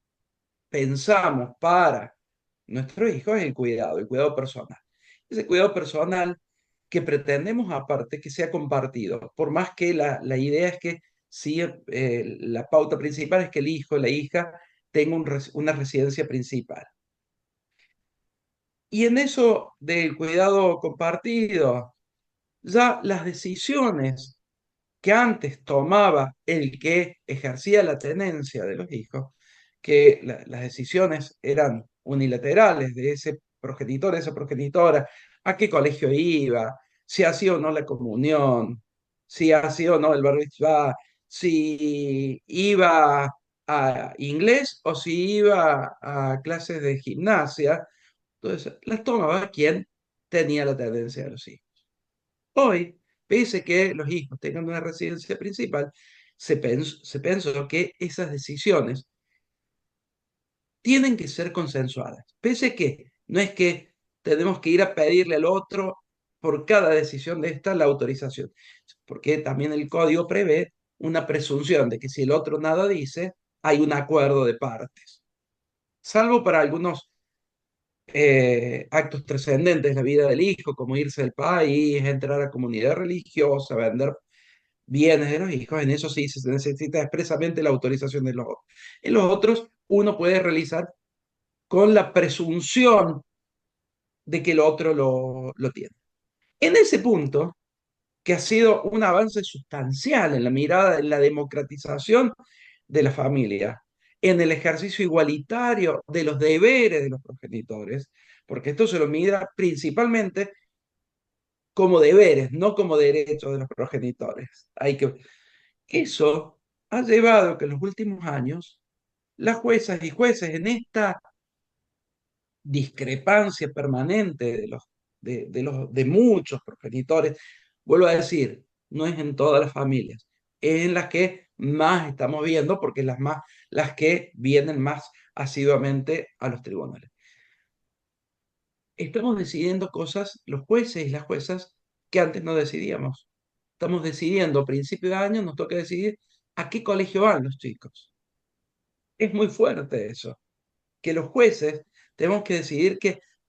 pensamos para nuestros hijos es el cuidado personal. Ese cuidado personal que pretendemos aparte que sea compartido, por más que la idea es que sí, la pauta principal es que el hijo o la hija tenga una residencia principal. Y en eso del cuidado compartido, ya las decisiones que antes tomaba el que ejercía la tenencia de los hijos, que las decisiones eran unilaterales de ese progenitor, de esa progenitora, a qué colegio iba, si hacía o no la comunión, si hacía o no el bar mitzvah, si iba a inglés o si iba a clases de gimnasia. Entonces, las tomaba quien tenía la tendencia de los hijos. Hoy, pese que los hijos tengan una residencia principal, se pensó que esas decisiones tienen que ser consensuadas. Pese que no es que tenemos que ir a pedirle al otro por cada decisión de esta la autorización, porque también el código prevé una presunción de que si el otro nada dice, hay un acuerdo de partes. Salvo para algunos actos trascendentes de la vida del hijo, como irse del país, entrar a la comunidad religiosa, vender bienes de los hijos, en eso sí se necesita expresamente la autorización de los otros. En los otros, uno puede realizar con la presunción de que el otro lo tiene. En ese punto, que ha sido un avance sustancial en la mirada, en la democratización de la familia, en el ejercicio igualitario de los deberes de los progenitores, porque esto se lo mira principalmente como deberes, no como derechos de los progenitores. Eso ha llevado que en los últimos años las juezas y jueces en esta discrepancia permanente de muchos progenitores, vuelvo a decir, no es en todas las familias, es en las que más estamos viendo, porque las que vienen más asiduamente a los tribunales. Estamos decidiendo cosas, los jueces y las juezas, que antes no decidíamos. Estamos decidiendo, a principio de año, nos toca decidir a qué colegio van los chicos. Es muy fuerte eso, que los jueces tenemos que decidir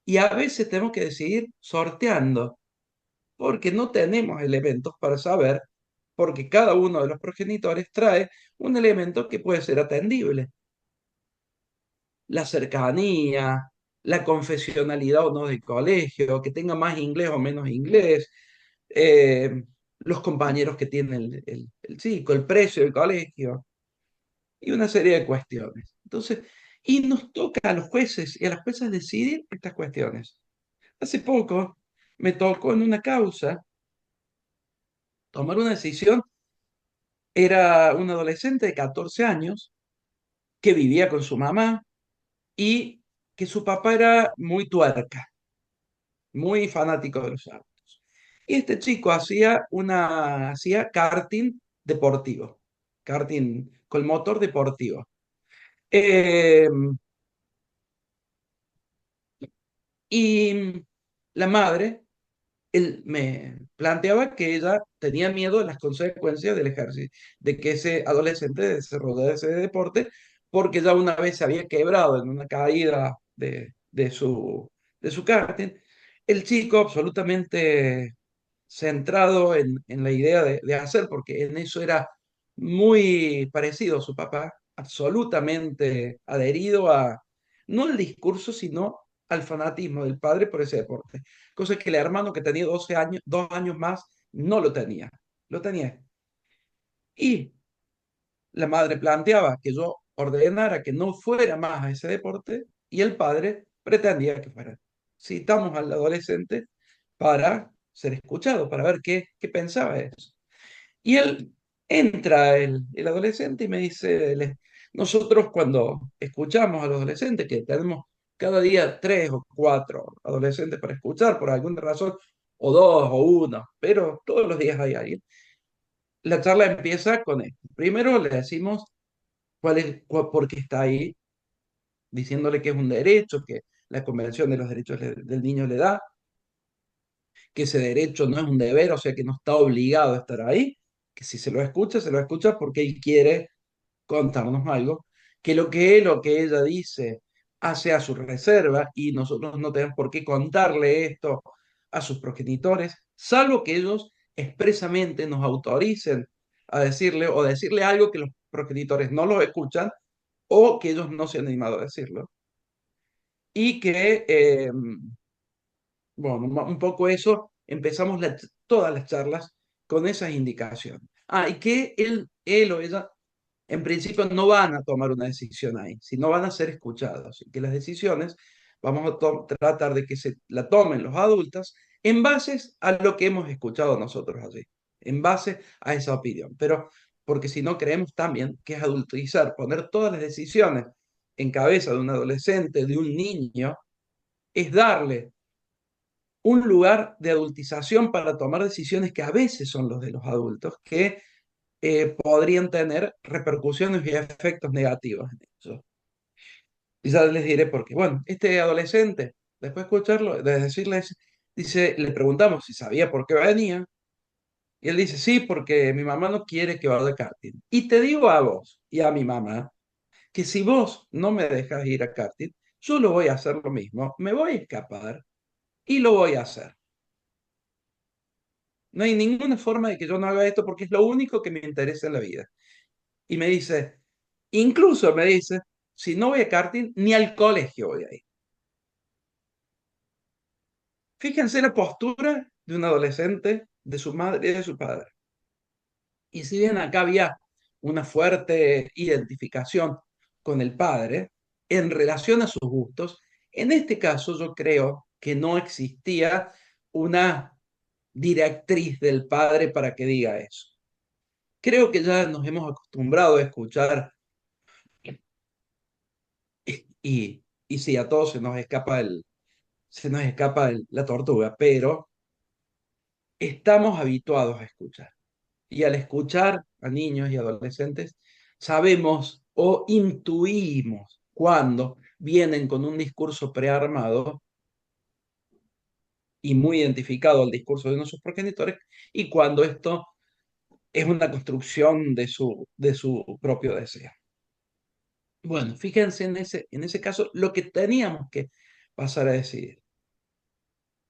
y a veces tenemos que decidir sorteando, porque no tenemos elementos para saber, porque cada uno de los progenitores trae un elemento que puede ser atendible. La cercanía, la confesionalidad o no del colegio, que tenga más inglés o menos inglés, eh, los compañeros que tiene el chico, el precio del colegio y una serie de cuestiones. Entonces, y nos toca a los jueces y a las juezas decidir estas cuestiones. Hace poco me tocó en una causa tomar una decisión. Era un adolescente de 14 años que vivía con su mamá y que su papá era muy tuerca, muy fanático de los autos. Y este chico hacía karting deportivo, karting con motor deportivo. Eh, y la madre él me planteaba que ella tenía miedo de las consecuencias del ejercicio, de que ese adolescente desarrollara ese deporte, porque ya una vez se había quebrado en una caída de su karting. El chico absolutamente centrado en la idea de hacer, porque en eso era muy parecido a su papá, absolutamente adherido a, no al discurso, sino al fanatismo del padre por ese deporte. Cosa que el hermano que tenía 12 años, 2 años más, no lo tenía. Lo tenía. Y la madre planteaba que yo ordenara que no fuera más a ese deporte y el padre pretendía que fuera. Citamos al adolescente para ser escuchado, para ver qué pensaba de eso. Y él entra, el adolescente, y me dice, nosotros cuando escuchamos a los adolescentes, que tenemos cada día 3 o 4 adolescentes para escuchar por alguna razón, o 2 o 1, pero todos los días hay alguien, la charla empieza con esto. Primero le decimos por qué está ahí, diciéndole que es un derecho, que la Convención de los Derechos del Niño le da, que ese derecho no es un deber, o sea que no está obligado a estar ahí, que si se lo escucha porque él quiere contarnos algo, que lo que él o que ella dice hace a su reserva y nosotros no tenemos por qué contarle esto a sus progenitores, salvo que ellos expresamente nos autoricen a decirle o decirle algo que los progenitores no lo escuchan o que ellos no se han animado a decirlo. Y que bueno, un poco eso, empezamos todas las charlas con esas indicaciones. Ah, y que él o ella, en principio, no van a tomar una decisión ahí, sino van a ser escuchados. Y que las decisiones vamos a tratar de que se la tomen los adultos en base a lo que hemos escuchado nosotros allí, en base a esa opinión. Pero, porque si no, creemos también que es adultizar, poner todas las decisiones en cabeza de un adolescente, de un niño, es darle un lugar de adultización para tomar decisiones que a veces son los de los adultos, que podrían tener repercusiones y efectos negativos en eso. Y ya les diré por qué. Bueno, este adolescente, después de escucharlo, de decirles, dice, le preguntamos si sabía por qué venía, y él dice, sí, porque mi mamá no quiere que vaya a karting. Y te digo a vos y a mi mamá que si vos no me dejas ir a karting, yo lo voy a hacer lo mismo, me voy a escapar y lo voy a hacer. No hay ninguna forma de que yo no haga esto porque es lo único que me interesa en la vida. Y me dice, incluso me dice, si no voy a karting, ni al colegio voy a ir. Fíjense la postura de un adolescente, de su madre y de su padre. Y si bien acá había una fuerte identificación con el padre en relación a sus gustos, en este caso yo creo que no existía una directriz del padre para que diga eso. Creo que ya nos hemos acostumbrado a escuchar y sí, a todos se nos escapa la tortuga, pero estamos habituados a escuchar. Y al escuchar a niños y adolescentes, sabemos o intuimos cuando vienen con un discurso prearmado y muy identificado al discurso de nuestros progenitores, y cuando esto es una construcción de su propio deseo. Bueno, fíjense en ese caso lo que teníamos que pasar a decidir.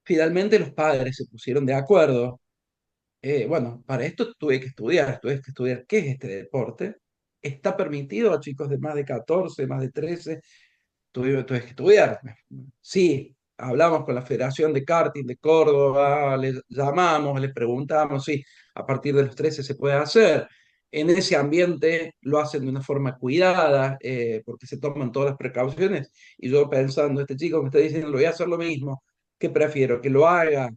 Finalmente los padres se pusieron de acuerdo. Bueno, para esto tuve que estudiar qué es este deporte. ¿Está permitido a chicos de más de 14, más de 13? Tuve que estudiar. Sí, hablamos con la Federación de Karting de Córdoba, les llamamos, les preguntamos si a partir de los 13 se puede hacer. En ese ambiente lo hacen de una forma cuidada, porque se toman todas las precauciones. Y yo pensando, este chico me está diciendo, lo voy a hacer lo mismo, ¿qué prefiero? Que lo haga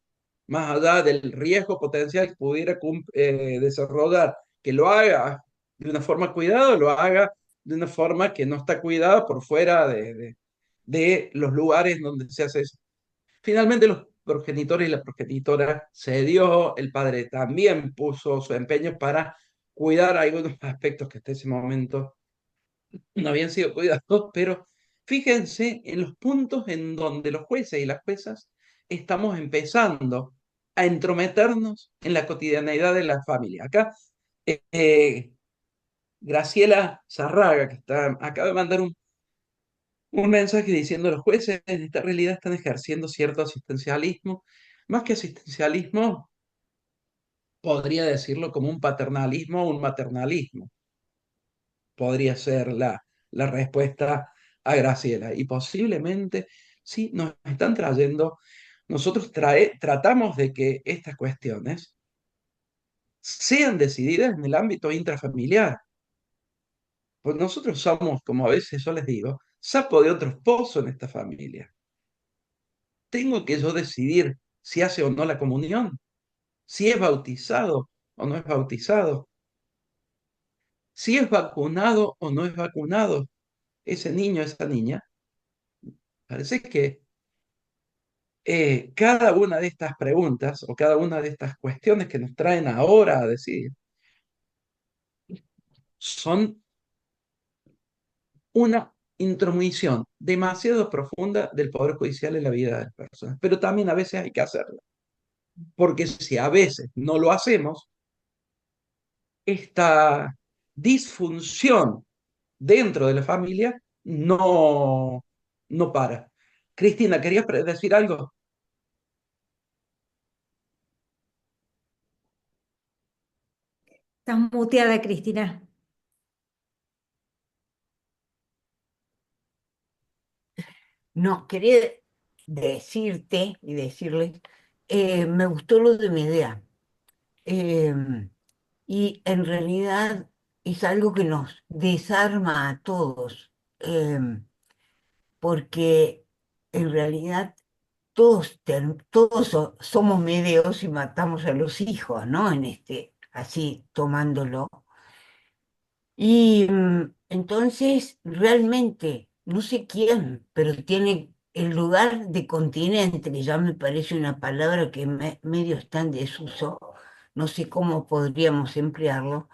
más allá del riesgo potencial que pudiera desarrollar, que lo haga de una forma cuidada o lo haga de una forma que no está cuidada por fuera de los lugares donde se hace eso. Finalmente los progenitores y la progenitora cedió, el padre también puso su empeño para cuidar algunos aspectos que hasta ese momento no habían sido cuidados, pero fíjense en los puntos en donde los jueces y las juezas estamos empezando a entrometernos en la cotidianeidad de la familia. Acá, Graciela Zarraga, que acaba de mandar un mensaje diciendo los jueces en esta realidad están ejerciendo cierto asistencialismo, más que asistencialismo, podría decirlo como un paternalismo o un maternalismo, podría ser la respuesta a Graciela. Y posiblemente, sí, nos están trayendo, nosotros tratamos de que estas cuestiones sean decididas en el ámbito intrafamiliar. Pues nosotros somos, como a veces yo les digo, sapo de otros pozos en esta familia. Tengo que yo decidir si hace o no la comunión, si es bautizado o no es bautizado, si es vacunado o no es vacunado ese niño, esa niña. Parece que cada una de estas preguntas o cada una de estas cuestiones que nos traen ahora a decidir son una intromisión demasiado profunda del Poder Judicial en la vida de las personas. Pero también a veces hay que hacerlo, porque si a veces no lo hacemos, esta disfunción dentro de la familia no para. Cristina, ¿querías decir algo? Estás muteada, Cristina. No, quería decirte y decirles, me gustó lo de mi idea. Y en realidad es algo que nos desarma a todos, porque en realidad todos somos medios y matamos a los hijos, ¿no? Así tomándolo. Y entonces, realmente, no sé quién, pero tiene el lugar de continente, que ya me parece una palabra que medio está en desuso, no sé cómo podríamos emplearlo,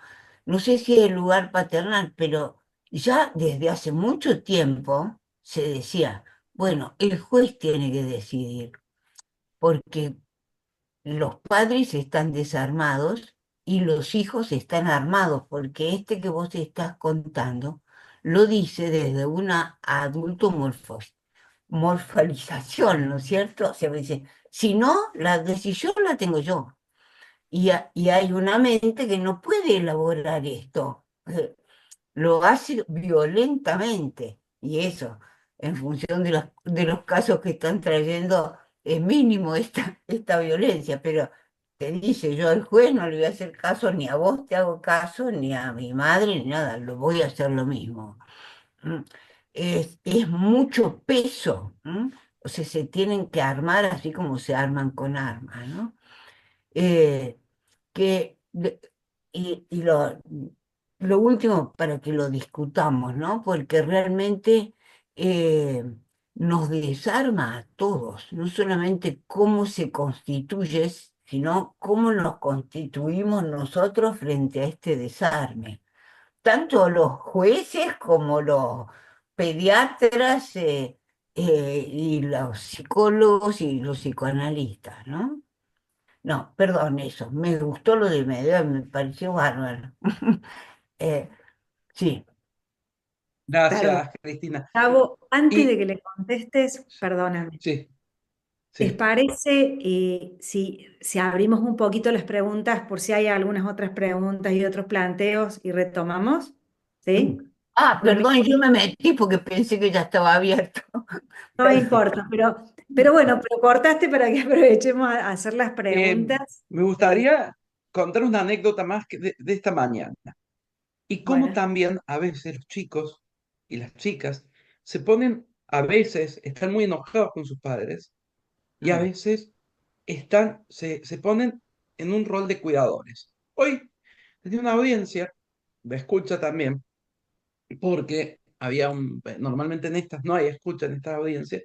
no sé si el lugar paternal, pero ya desde hace mucho tiempo se decía, bueno, el juez tiene que decidir, porque los padres están desarmados y los hijos están armados, porque este que vos estás contando lo dice desde una adulto morfalización, ¿no es cierto? O sea, me dice, si no, la decisión la tengo yo. Y hay una mente que no puede elaborar esto. Lo hace violentamente. Y eso, en función de los casos que están trayendo, es mínimo esta violencia, pero te dice, yo al juez no le voy a hacer caso, ni a vos te hago caso, ni a mi madre, ni nada, lo voy a hacer lo mismo. ¿M? Es mucho peso. ¿M? O sea, se tienen que armar así como se arman con armas, ¿no? Eh, que, de- y lo último para que lo discutamos, ¿no? Porque realmente eh, nos desarma a todos, no solamente cómo se constituye, sino cómo nos constituimos nosotros frente a este desarme. Tanto los jueces como los pediatras y los psicólogos y los psicoanalistas, ¿no? No, perdón, eso. Me gustó lo de medio, me pareció bárbaro. Eh, sí, Perdón, Gracias, Cristina. Gabo, antes de Y que le contestes, perdóname. sí, ¿Les sí. parece si abrimos un poquito las preguntas por si hay algunas otras preguntas y otros planteos y retomamos? ¿Sí? No me, perdón, yo me metí porque pensé que ya estaba abierto. no me Perdón. importa, pero bueno, pero cortaste para que aprovechemos a hacer las Eh, preguntas. Me gustaría contar una anécdota más de esta mañana. Y cómo Bueno, también a veces los chicos y las chicas se ponen, a veces están muy enojados con sus padres y a Mm. veces se ponen en un rol de cuidadores. Hoy, desde una audiencia, me escucha también, porque normalmente en estas no hay escucha en estas audiencias,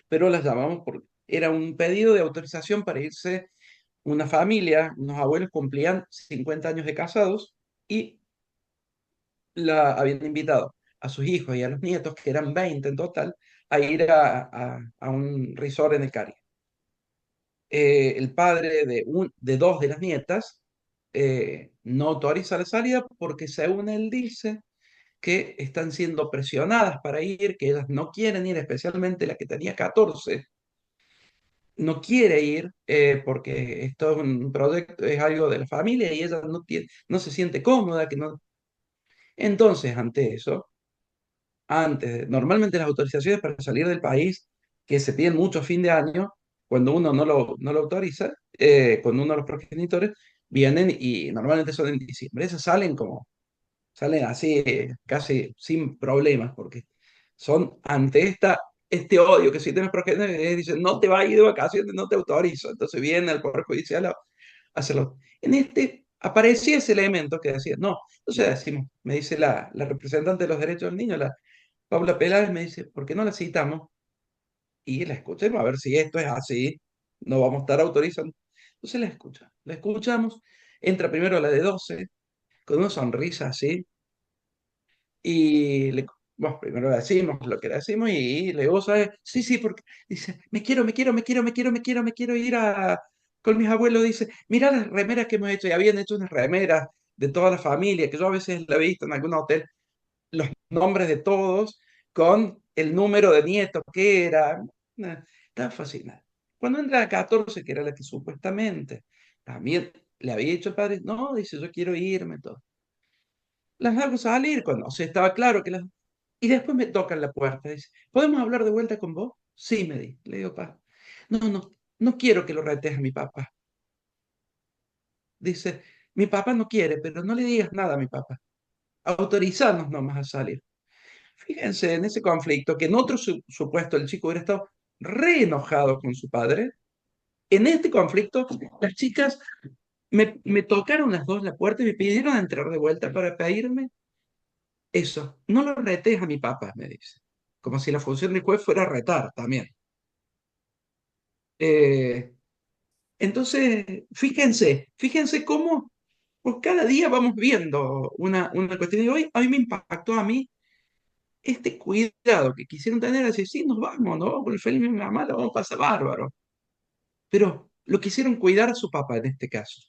pero las llamamos porque era un pedido de autorización para irse una familia, unos abuelos cumplían 50 años de casados y habían invitado a sus hijos y a los nietos, que eran 20 en total, a ir a un resort en el Caribe. el padre de dos de las nietas no autoriza la salida porque según él dice que están siendo presionadas para ir, que ellas no quieren ir, especialmente la que tenía 14 no quiere ir porque esto es un proyecto, es algo de la familia y ella no se siente cómoda, que no. Entonces, ante eso, normalmente las autorizaciones para salir del país, que se piden mucho a fin de año, cuando uno no lo autoriza, cuando uno de los progenitores, vienen y normalmente son en diciembre. Esas salen así, casi sin problemas, porque son ante este odio que si tienes progenitores, dicen, no te vas a ir de vacaciones, no te autorizo. Entonces viene el Poder Judicial a hacerlo. En este aparecía ese elemento que decía, no. Entonces decimos, me dice la representante de los derechos del niño, la Paula Peláez, me dice, ¿por qué no la citamos? Y la escuchemos a ver si esto es así, no vamos a estar autorizando. Entonces la escuchamos, entra primero la de 12 con una sonrisa así, y bueno, primero le decimos lo que le decimos y le digo, ¿sabes? Sí, sí, porque dice, me quiero ir con mis abuelos. Dice, mira las remeras que hemos hecho. Y habían hecho unas remeras de toda la familia, que yo a veces la he visto en algún hotel, los nombres de todos con el número de nietos que era. Estaba fascinada. Cuando entra a 14, que era la que supuestamente también le había dicho el padre, no, dice, yo quiero irme, todo. Las hago salir cuando, o sea, estaba claro que las. Y después me tocan la puerta. Dice, ¿podemos hablar de vuelta con vos? Sí, me di. Le digo, pa. No, no, no quiero que lo retes a mi papá. Dice, mi papá no quiere, pero no le digas nada a mi papá. Autorizanos nomás a salir. Fíjense en ese conflicto que en otro supuesto el chico hubiera estado re enojado con su padre. En este conflicto, las chicas me tocaron las dos la puerta y me pidieron entrar de vuelta para pedirme eso. No lo retes a mi papá, me dice. Como si la función del juez fuera retar también. Eh, entonces, fíjense cómo pues, cada día vamos viendo una cuestión. Y hoy a mí me impactó a mí este cuidado que quisieron tener, decir, sí, nos vamos con el feliz mi mamá, la vamos a pasar bárbaro. Pero lo quisieron cuidar a su papá en este caso.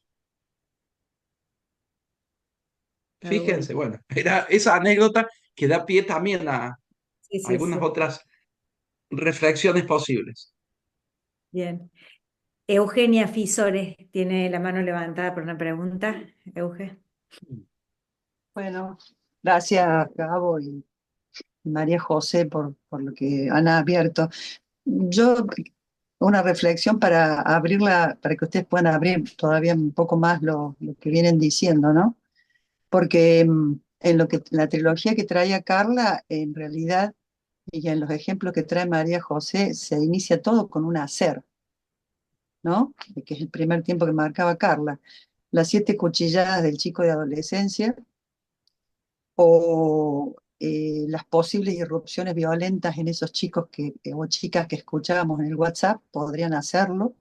Está bueno. Fíjense, bueno, era esa anécdota que da pie también a Sí, sí, algunas sí. otras reflexiones posibles. Bien. Eugenia Fisores tiene la mano levantada por una pregunta. Euge. Bueno, gracias Gabo y María José por lo que han abierto. Yo, una reflexión para abrirla, para que ustedes puedan abrir todavía un poco más lo que vienen diciendo, ¿no? Porque en la trilogía que traía Carla, en realidad, y en los ejemplos que trae María José, se inicia todo con un hacer, ¿no? Que es el primer tiempo que marcaba Carla. Las 7 cuchilladas del chico de adolescencia, o las posibles irrupciones violentas en esos chicos o chicas que escuchábamos en el WhatsApp podrían hacerlo,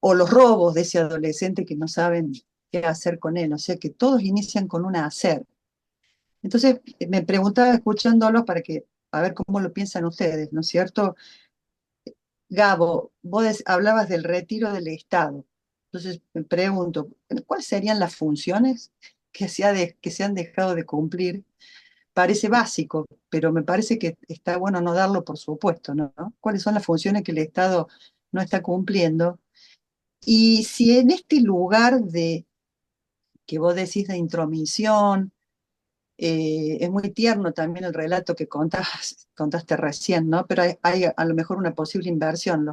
o los robos de ese adolescente que no saben qué hacer con él, o sea que todos inician con un hacer. Entonces me preguntaba escuchándolos a ver cómo lo piensan ustedes, ¿no es cierto? Gabo, vos hablabas del retiro del Estado. Entonces me pregunto, ¿cuáles serían las funciones que se han dejado de cumplir? Parece básico, pero me parece que está bueno no darlo por supuesto, ¿no? ¿Cuáles son las funciones que el Estado no está cumpliendo? Y si en este lugar que vos decís de intromisión, es muy tierno también el relato que contaste recién, ¿no? Pero hay a lo mejor una posible inversión.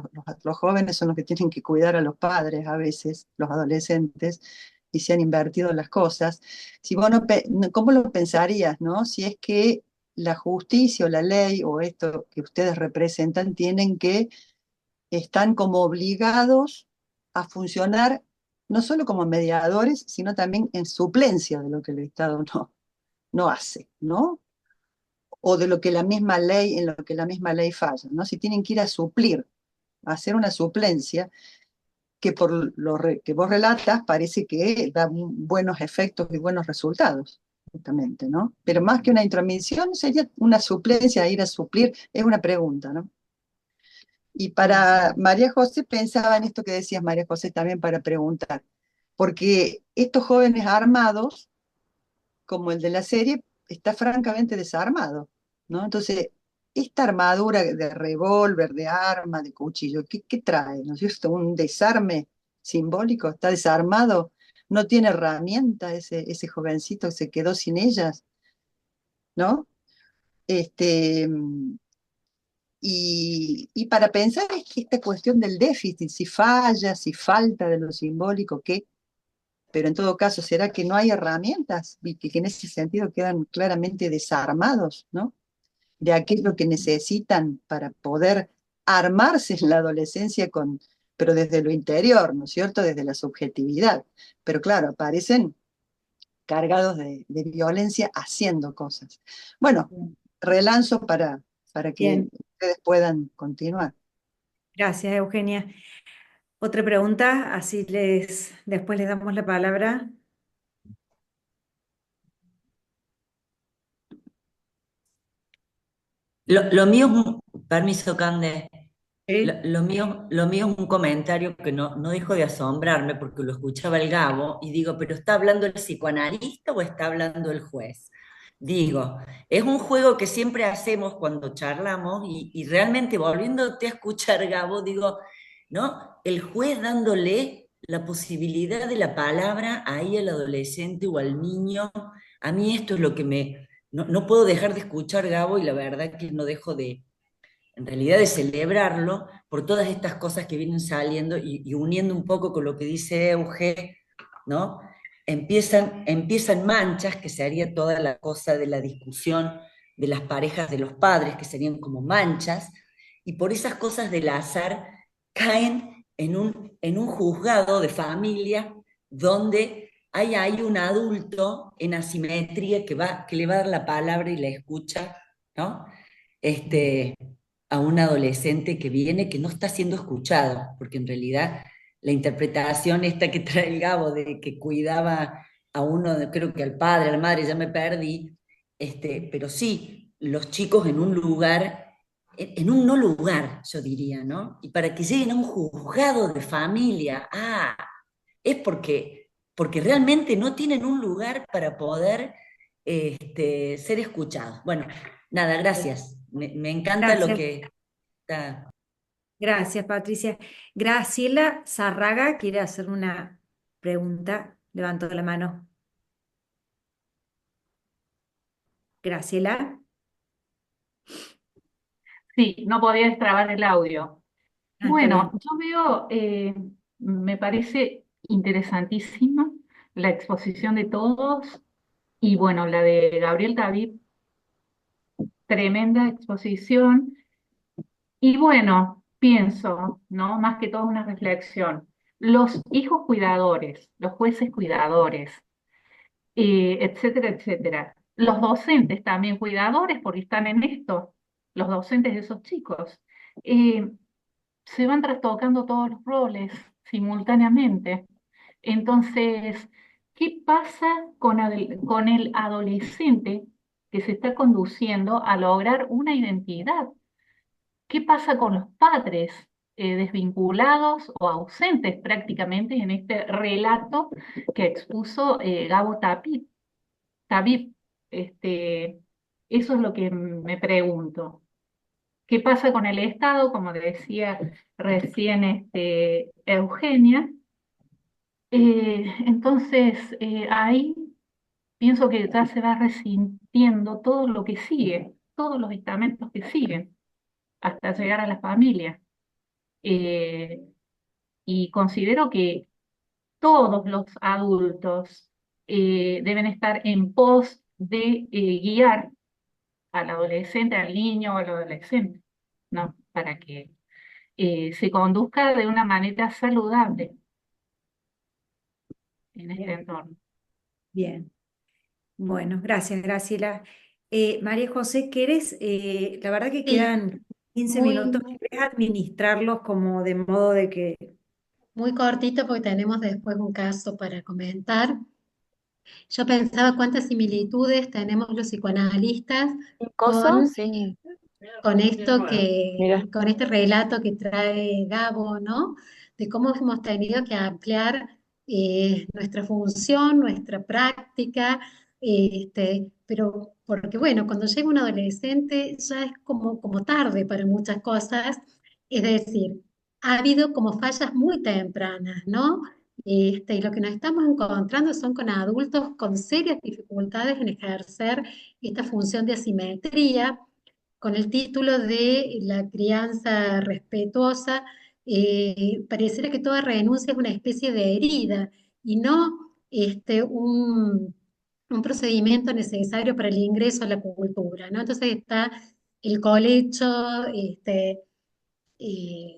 Los jóvenes son los que tienen que cuidar a los padres a veces, los adolescentes, y se han invertido las cosas. Si vos ¿cómo lo pensarías, no? Si es que la justicia o la ley o esto que ustedes representan están como obligados a funcionar no solo como mediadores, sino también en suplencia de lo que el Estado no hace, ¿no? O de lo que la misma ley, en lo que la misma ley falla, ¿no? Si tienen que ir a suplir, a hacer una suplencia, que por que vos relatas parece que da buenos efectos y buenos resultados, justamente, ¿no? Pero más que una intromisión sería una suplencia, ir a suplir, es una pregunta, ¿no? Y para María José pensaba en esto que decías, María José, también para preguntar, porque estos jóvenes armados, como el de la serie, está francamente desarmado, ¿no? Entonces, esta armadura de revólver, de arma, de cuchillo, ¿qué trae? ¿No es cierto? Un desarme simbólico, está desarmado, no tiene herramienta ese jovencito que se quedó sin ellas, ¿no? Este, y para pensar es que esta cuestión del déficit, si falla, si falta de lo simbólico, ¿qué? Pero en todo caso, ¿será que no hay herramientas y que en ese sentido quedan claramente desarmados, ¿no? De aquello que necesitan para poder armarse en la adolescencia pero desde lo interior, ¿no es cierto? Desde la subjetividad. Pero claro, aparecen cargados de violencia haciendo cosas. Bueno, relanzo para que Bien, ustedes puedan continuar. gracias, Eugenia. Otra pregunta, así después les damos la palabra. Lo mío es permiso, Cande. Lo, ¿Sí? lo mío es un comentario que no dejo de asombrarme porque lo escuchaba el Gabo y digo, ¿pero está hablando el psicoanalista o está hablando el juez? Digo, es un juego que siempre hacemos cuando charlamos y realmente volviéndote a escuchar, Gabo, digo, ¿no? El juez dándole la posibilidad de la palabra ahí al adolescente o al niño. A mí esto es lo que no puedo dejar de escuchar, Gabo, y la verdad que no dejo en realidad de celebrarlo por todas estas cosas que vienen saliendo y uniendo un poco con lo que dice Euge, ¿no? Empiezan manchas, que se haría toda la cosa de la discusión de las parejas de los padres, que serían como manchas, y por esas cosas del azar caen en un juzgado de familia donde hay un adulto en asimetría que le va a dar la palabra y la escucha, ¿no? Este, a un adolescente que viene que no está siendo escuchado, porque en realidad la interpretación esta que trae el Gabo de que cuidaba a uno, creo que al padre, a la madre, ya me perdí, pero sí, los chicos en un lugar, en un no lugar, yo diría, ¿no? Y para que lleguen a un juzgado de familia, es porque realmente no tienen un lugar para poder ser escuchados. Bueno, nada, gracias. Me encanta lo Gracias, que está. gracias, Patricia. Graciela Zárraga quiere hacer una pregunta. Levantó la mano. Graciela. Sí, no podía extrabar el audio. Está Bueno, bien. yo veo, me parece interesantísima la exposición de todos y bueno, la de Gabriel David, tremenda exposición. Y bueno, pienso, ¿no? Más que todo una reflexión. Los hijos cuidadores, los jueces cuidadores, etcétera, etcétera. Los docentes también cuidadores porque están en esto, los docentes de esos chicos. Eh, Se van trastocando todos los roles simultáneamente. Entonces, ¿qué pasa con el adolescente que se está conduciendo a lograr una identidad? ¿Qué pasa con los padres desvinculados o ausentes prácticamente en este relato que expuso Gabo Tabib? Este, eso es lo que me pregunto. ¿Qué pasa con el Estado? Como decía recién Eugenia. Entonces, ahí pienso que ya se va resintiendo todo lo que sigue, todos los estamentos que siguen, hasta llegar a la familia. Eh, y considero que todos los adultos deben estar en pos de guiar al adolescente, al niño o al adolescente, ¿no? Para que se conduzca de una manera saludable en este Bien, entorno. bien. Bueno, gracias, Graciela. María José, ¿querés? La verdad que Sí, quedan 15 minutos. muy, ¿Querés administrarlos como de modo de que... muy cortito porque tenemos después un caso para comentar. Yo pensaba cuántas similitudes tenemos los psicoanalistas ¿Qué cosa? con Sí. con esto Mira, con este relato que trae Gabo, ¿no? De cómo hemos tenido que ampliar nuestra función, nuestra práctica, pero porque bueno, cuando llega un adolescente ya es como tarde para muchas cosas, es decir, ha habido como fallas muy tempranas, ¿no? Y lo que nos estamos encontrando son con adultos con serias dificultades en ejercer esta función de asimetría con el título de La crianza respetuosa, pareciera que toda renuncia es una especie de herida y no un procedimiento necesario para el ingreso a la cultura, ¿no? Entonces está el colecho,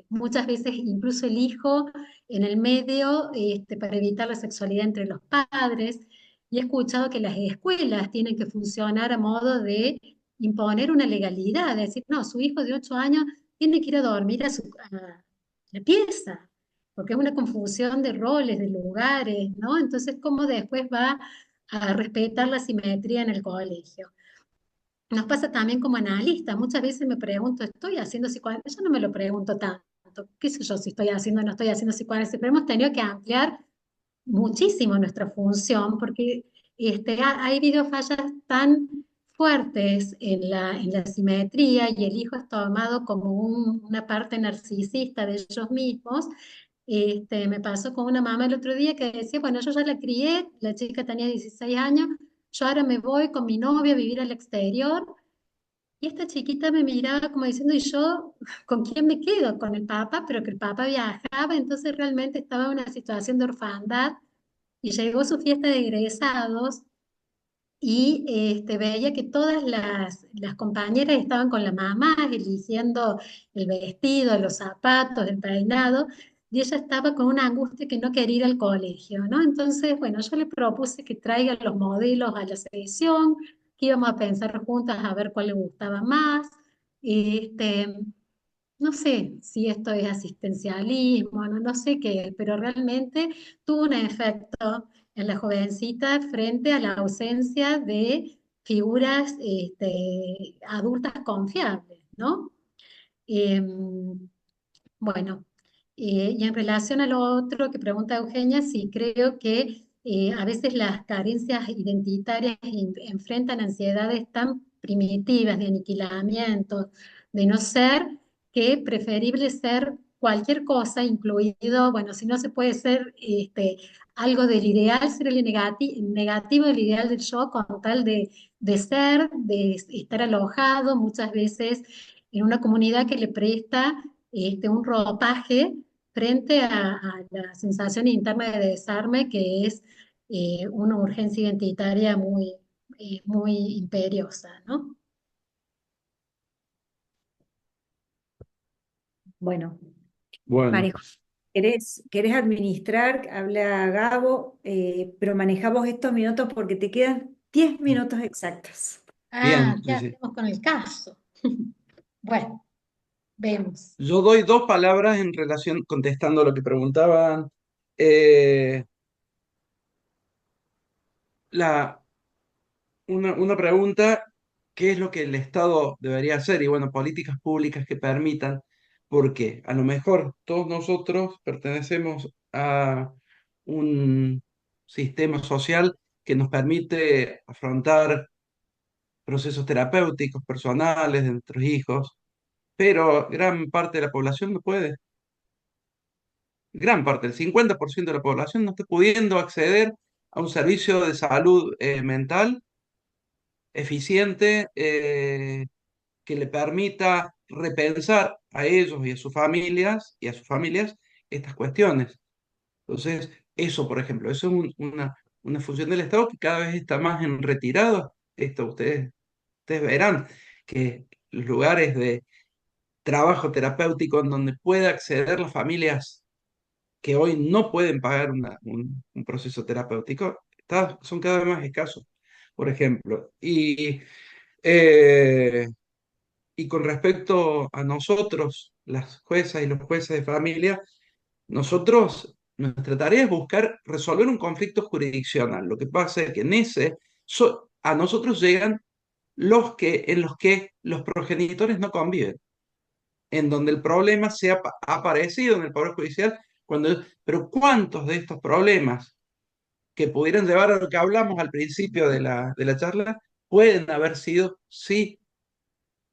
muchas veces incluso el hijo en el medio para evitar la sexualidad entre los padres. Y he escuchado que las escuelas tienen que funcionar a modo de imponer una legalidad, es decir, no, su hijo de 8 años tiene que ir a dormir a la pieza, porque es una confusión de roles, de lugares, ¿no? Entonces, ¿cómo después va a respetar la simetría en el colegio? Nos pasa también como analista. Muchas veces me pregunto, ¿estoy haciendo psicoanálisis? Yo no me lo pregunto tanto. ¿Qué sé yo si estoy haciendo o no estoy haciendo psicoanálisis? Pero hemos tenido que ampliar muchísimo nuestra función porque hay videofallas tan fuertes en la simetría y el hijo es tomado como una parte narcisista de ellos mismos. Me pasó con una mamá el otro día que decía, bueno, yo ya la crié, la chica tenía 16 años, yo ahora me voy con mi novia a vivir al exterior y esta chiquita me miraba como diciendo, ¿y yo con quién me quedo? Con el papá, pero que el papá viajaba, entonces realmente estaba en una situación de orfandad y llegó su fiesta de egresados y veía que todas las compañeras estaban con la mamá eligiendo el vestido, los zapatos, el peinado, y ella estaba con una angustia que no quería ir al colegio, ¿no? Entonces, bueno, yo le propuse que traiga los modelos a la sesión, que íbamos a pensar juntas a ver cuál le gustaba más. Este, no sé si esto es asistencialismo, no sé qué es, pero realmente tuvo un efecto en la jovencita frente a la ausencia de figuras adultas confiables, ¿no? Bueno, y en relación a lo otro que pregunta Eugenia, sí creo que a veces las carencias identitarias enfrentan ansiedades tan primitivas de aniquilamiento, de no ser, que preferible ser cualquier cosa, incluido, bueno, si no se puede ser algo del ideal, ser el negativo del ideal del yo, con tal de ser, de estar alojado muchas veces en una comunidad que le presta un ropaje frente a la sensación interna de desarme, que es una urgencia identitaria muy imperiosa, ¿no? Bueno, Bueno, María, ¿querés administrar? Habla Gabo, pero manejamos estos minutos porque te quedan 10 minutos exactos. Ah, bien, ¿qué sí, sí. hacemos con el caso? Bueno, vemos. Yo doy dos palabras en relación, contestando lo que preguntaban. Eh, la, una pregunta, ¿qué es lo que el Estado debería hacer? Y bueno, políticas públicas que permitan, porque a lo mejor todos nosotros pertenecemos a un sistema social que nos permite afrontar procesos terapéuticos personales de nuestros hijos, pero gran parte de la población no puede. Gran parte, el 50% de la población no está pudiendo acceder a un servicio de salud mental eficiente, que le permita repensar a ellos y a sus familias estas cuestiones. Entonces, eso, por ejemplo, eso es una función del Estado que cada vez está más en retirado. Esto ustedes verán que los lugares de trabajo terapéutico en donde pueda acceder las familias que hoy no pueden pagar un proceso terapéutico, son cada vez más escasos, por ejemplo. Eh, y con respecto a nosotros, las juezas y los jueces de familia, nuestra tarea es buscar resolver un conflicto jurisdiccional. Lo que pasa es que a nosotros llegan en los que los progenitores no conviven, en donde el problema ha aparecido en el Poder Judicial, pero ¿cuántos de estos problemas que pudieran llevar a lo que hablamos al principio de la charla pueden haber sido, sí,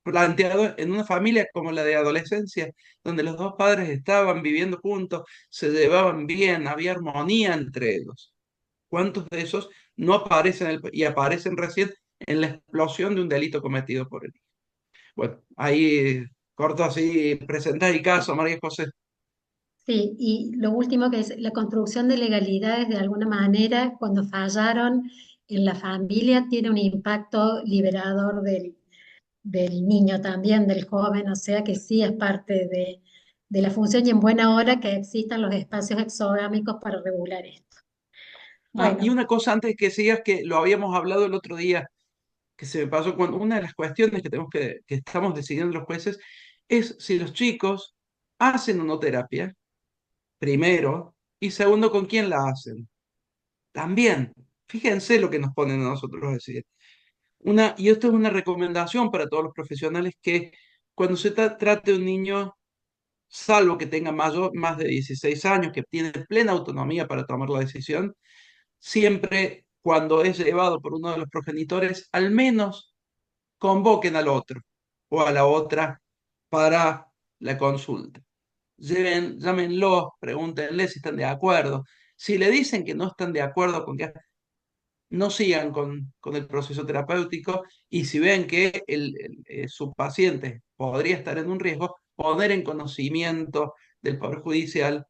planteados en una familia como la de adolescencia, donde los dos padres estaban viviendo juntos, se llevaban bien, había armonía entre ellos? ¿Cuántos de esos no aparecen y aparecen recién en la explosión de un delito cometido por él? Bueno, ahí corto así, presentar el caso, María José. Sí, y lo último que es la construcción de legalidades de alguna manera, cuando fallaron en la familia, tiene un impacto liberador del niño también, del joven, o sea que sí es parte de la función y en buena hora que existan los espacios exogámicos para regular esto. Y Bueno, una cosa antes que sigas, que lo habíamos hablado el otro día, que se me pasó, cuando una de las cuestiones que estamos decidiendo los jueces es si los chicos hacen o no terapia, primero, y segundo, con quién la hacen. También, fíjense lo que nos ponen a nosotros a decir. Y esto es una recomendación para todos los profesionales, que cuando se trate de un niño, salvo que tenga más de 16 años, que tiene plena autonomía para tomar la decisión, siempre cuando es llevado por uno de los progenitores, al menos convoquen al otro o a la otra para la consulta. Llámenlos, pregúntenle si están de acuerdo. Si le dicen que no están de acuerdo con que no sigan con el proceso terapéutico, y si ven que su paciente podría estar en un riesgo, poner en conocimiento del Poder Judicial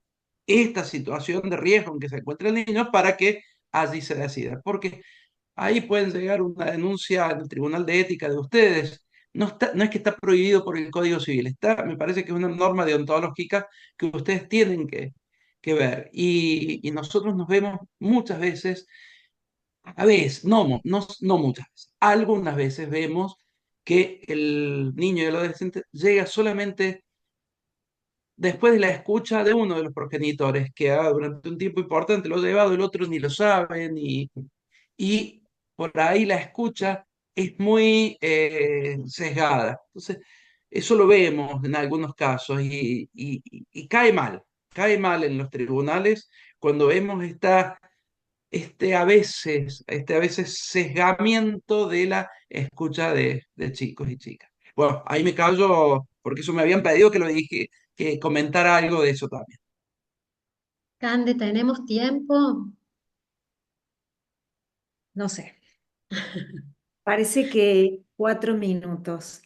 esta situación de riesgo en que se encuentra el niño para que allí se decida. Porque ahí pueden llegar una denuncia en el Tribunal de Ética de ustedes. No es que está prohibido por el Código Civil, me parece que es una norma deontológica que ustedes tienen que ver. Y nosotros nos vemos muchas veces, a veces, no muchas veces, algunas veces vemos que el niño y el adolescente llega solamente después de la escucha de uno de los progenitores, que durante un tiempo importante lo ha llevado, el otro ni lo sabe, y por ahí la escucha es muy sesgada. Entonces, eso lo vemos en algunos casos, y cae mal en los tribunales cuando vemos este a veces sesgamiento de la escucha de chicos y chicas. Bueno, ahí me callo porque eso me habían pedido que lo dije, que comentara algo de eso también. Cande, ¿tenemos tiempo? No sé. Parece que 4 minutos.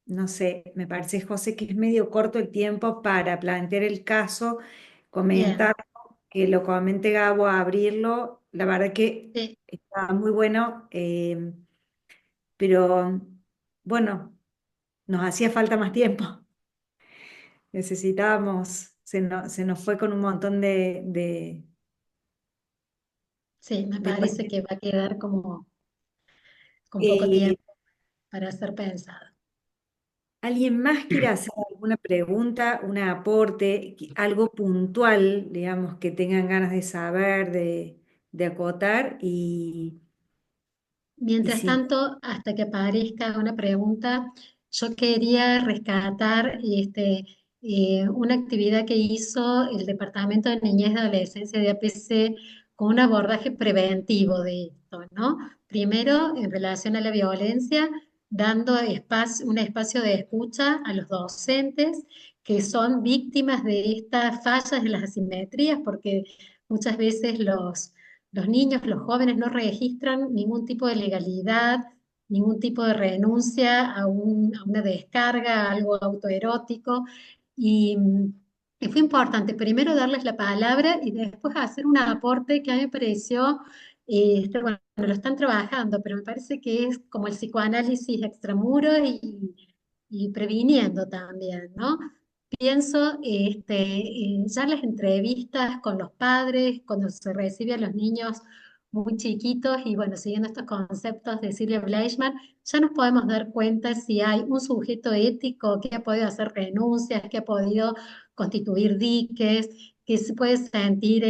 No sé, me parece, José, que es medio corto el tiempo para plantear el caso, Bien, comentar, que lo comente Gabo, abrirlo. La verdad que sí. está muy bueno, pero bueno, nos hacía falta más tiempo. Necesitábamos, se nos fue con un montón Sí, me de parece cuestiones. que va a quedar como con poco Eh, tiempo para ser pensado. ¿Alguien más quiere hacer alguna pregunta, un aporte, algo puntual, digamos, que tengan ganas de saber, de acotar? Y Mientras si no, tanto, hasta que aparezca una pregunta, yo quería rescatar una actividad que hizo el Departamento de Niñez y Adolescencia de APC con un abordaje preventivo de esto, ¿no? Primero, en relación a la violencia, dando un espacio de escucha a los docentes que son víctimas de estas fallas en las asimetrías, porque muchas veces los niños, los jóvenes no registran ningún tipo de legalidad, ningún tipo de renuncia a una descarga, a algo autoerótico. Y, y fue importante primero darles la palabra y después hacer un aporte que a mí me pareció, bueno, lo están trabajando, pero me parece que es como el psicoanálisis extramuros y previniendo también, ¿no? Pienso ya las entrevistas con los padres, cuando se recibe a los niños muy chiquitos, y bueno, siguiendo estos conceptos de Silvia Bleichmann, ya nos podemos dar cuenta si hay un sujeto ético que ha podido hacer renuncias, que ha podido constituir diques, que se puede sentir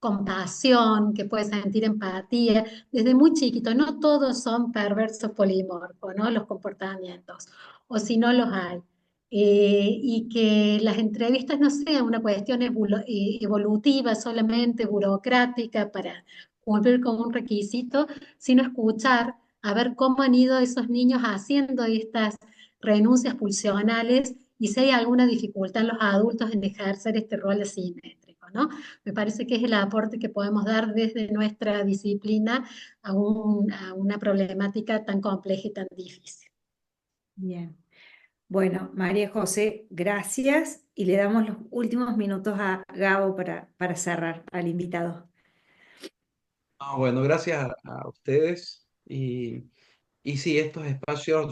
compasión, que puede sentir empatía, desde muy chiquito. No todos son perversos polimorfos, ¿no? Los comportamientos, o si no los hay. Y que las entrevistas no sean una cuestión evolutiva solamente, burocrática, para cumplir con un requisito, sino escuchar a ver cómo han ido esos niños haciendo estas renuncias pulsionales y si hay alguna dificultad en los adultos en ejercer este rol asimétrico, ¿no? Me parece que es el aporte que podemos dar desde nuestra disciplina a una problemática tan compleja y tan difícil. Bien. Bueno, María José, gracias y le damos los últimos minutos a Gabo para cerrar al invitado. Bueno, gracias a ustedes. Y sí, estos espacios,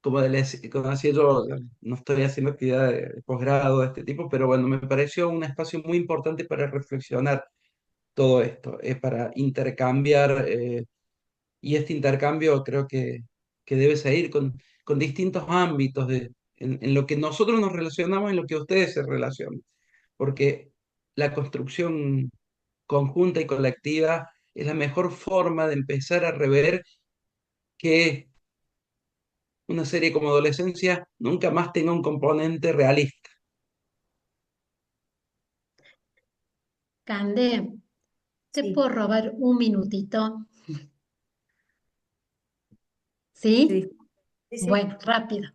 como decía yo, no estoy haciendo actividad de posgrado de este tipo, pero bueno, me pareció un espacio muy importante para reflexionar todo esto, para intercambiar, y este intercambio creo que debe seguir con distintos ámbitos en lo que nosotros nos relacionamos, en lo que ustedes se relacionan, porque la construcción conjunta y colectiva es la mejor forma de empezar a rever que una serie como Adolescencia nunca más tenga un componente realista. Cande, ¿te Sí, puedo robar un minutito? ¿Sí? sí, sí, sí. Bueno, rápido.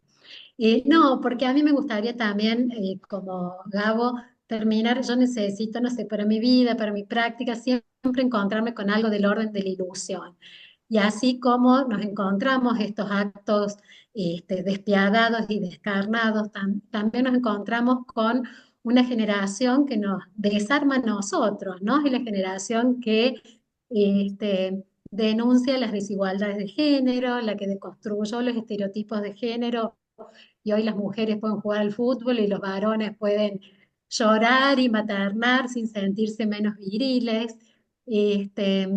No, porque a mí me gustaría también, como Gabo, terminar, yo necesito, no sé, para mi vida, para mi práctica, siempre encontrarme con algo del orden de la ilusión. Y así como nos encontramos estos actos despiadados y descarnados, también nos encontramos con una generación que nos desarma a nosotros, ¿no? Es la generación que denuncia las desigualdades de género, la que deconstruyó los estereotipos de género y hoy las mujeres pueden jugar al fútbol y los varones pueden llorar y maternar sin sentirse menos viriles, este,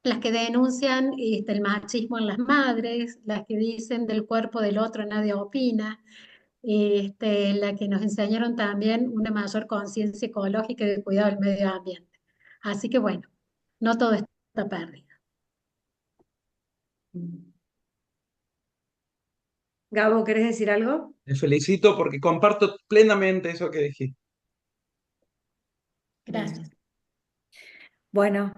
las que denuncian el machismo en las madres, las que dicen del cuerpo del otro nadie opina, la que nos enseñaron también una mayor conciencia ecológica y de cuidado del medio ambiente. Así que bueno, no todo está perdido. Gabo, ¿querés decir algo? Te felicito porque comparto plenamente eso que dijiste. Gracias. Bien. Bueno,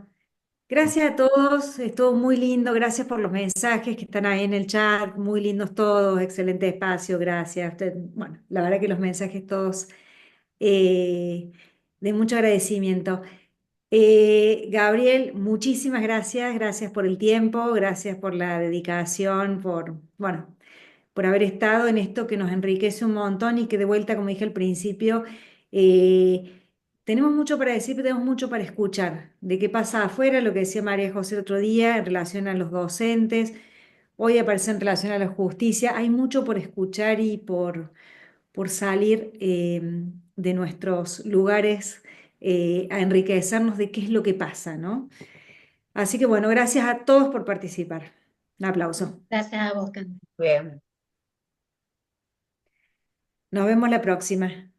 gracias a todos, estuvo muy lindo, gracias por los mensajes que están ahí en el chat, muy lindos todos, excelente espacio, gracias. Bueno, la verdad que los mensajes todos de mucho agradecimiento. Gabriel, muchísimas gracias, gracias por el tiempo, gracias por la dedicación, bueno, por haber estado en esto que nos enriquece un montón y que de vuelta, como dije al principio, tenemos mucho para decir, pero tenemos mucho para escuchar de qué pasa afuera, lo que decía María José el otro día en relación a los docentes, hoy aparece en relación a la justicia, hay mucho por escuchar y por salir de nuestros lugares a enriquecernos de qué es lo que pasa, ¿no? Así que bueno, gracias a todos por participar. Un aplauso. Gracias a vos, Cande. Bien. Nos vemos la próxima.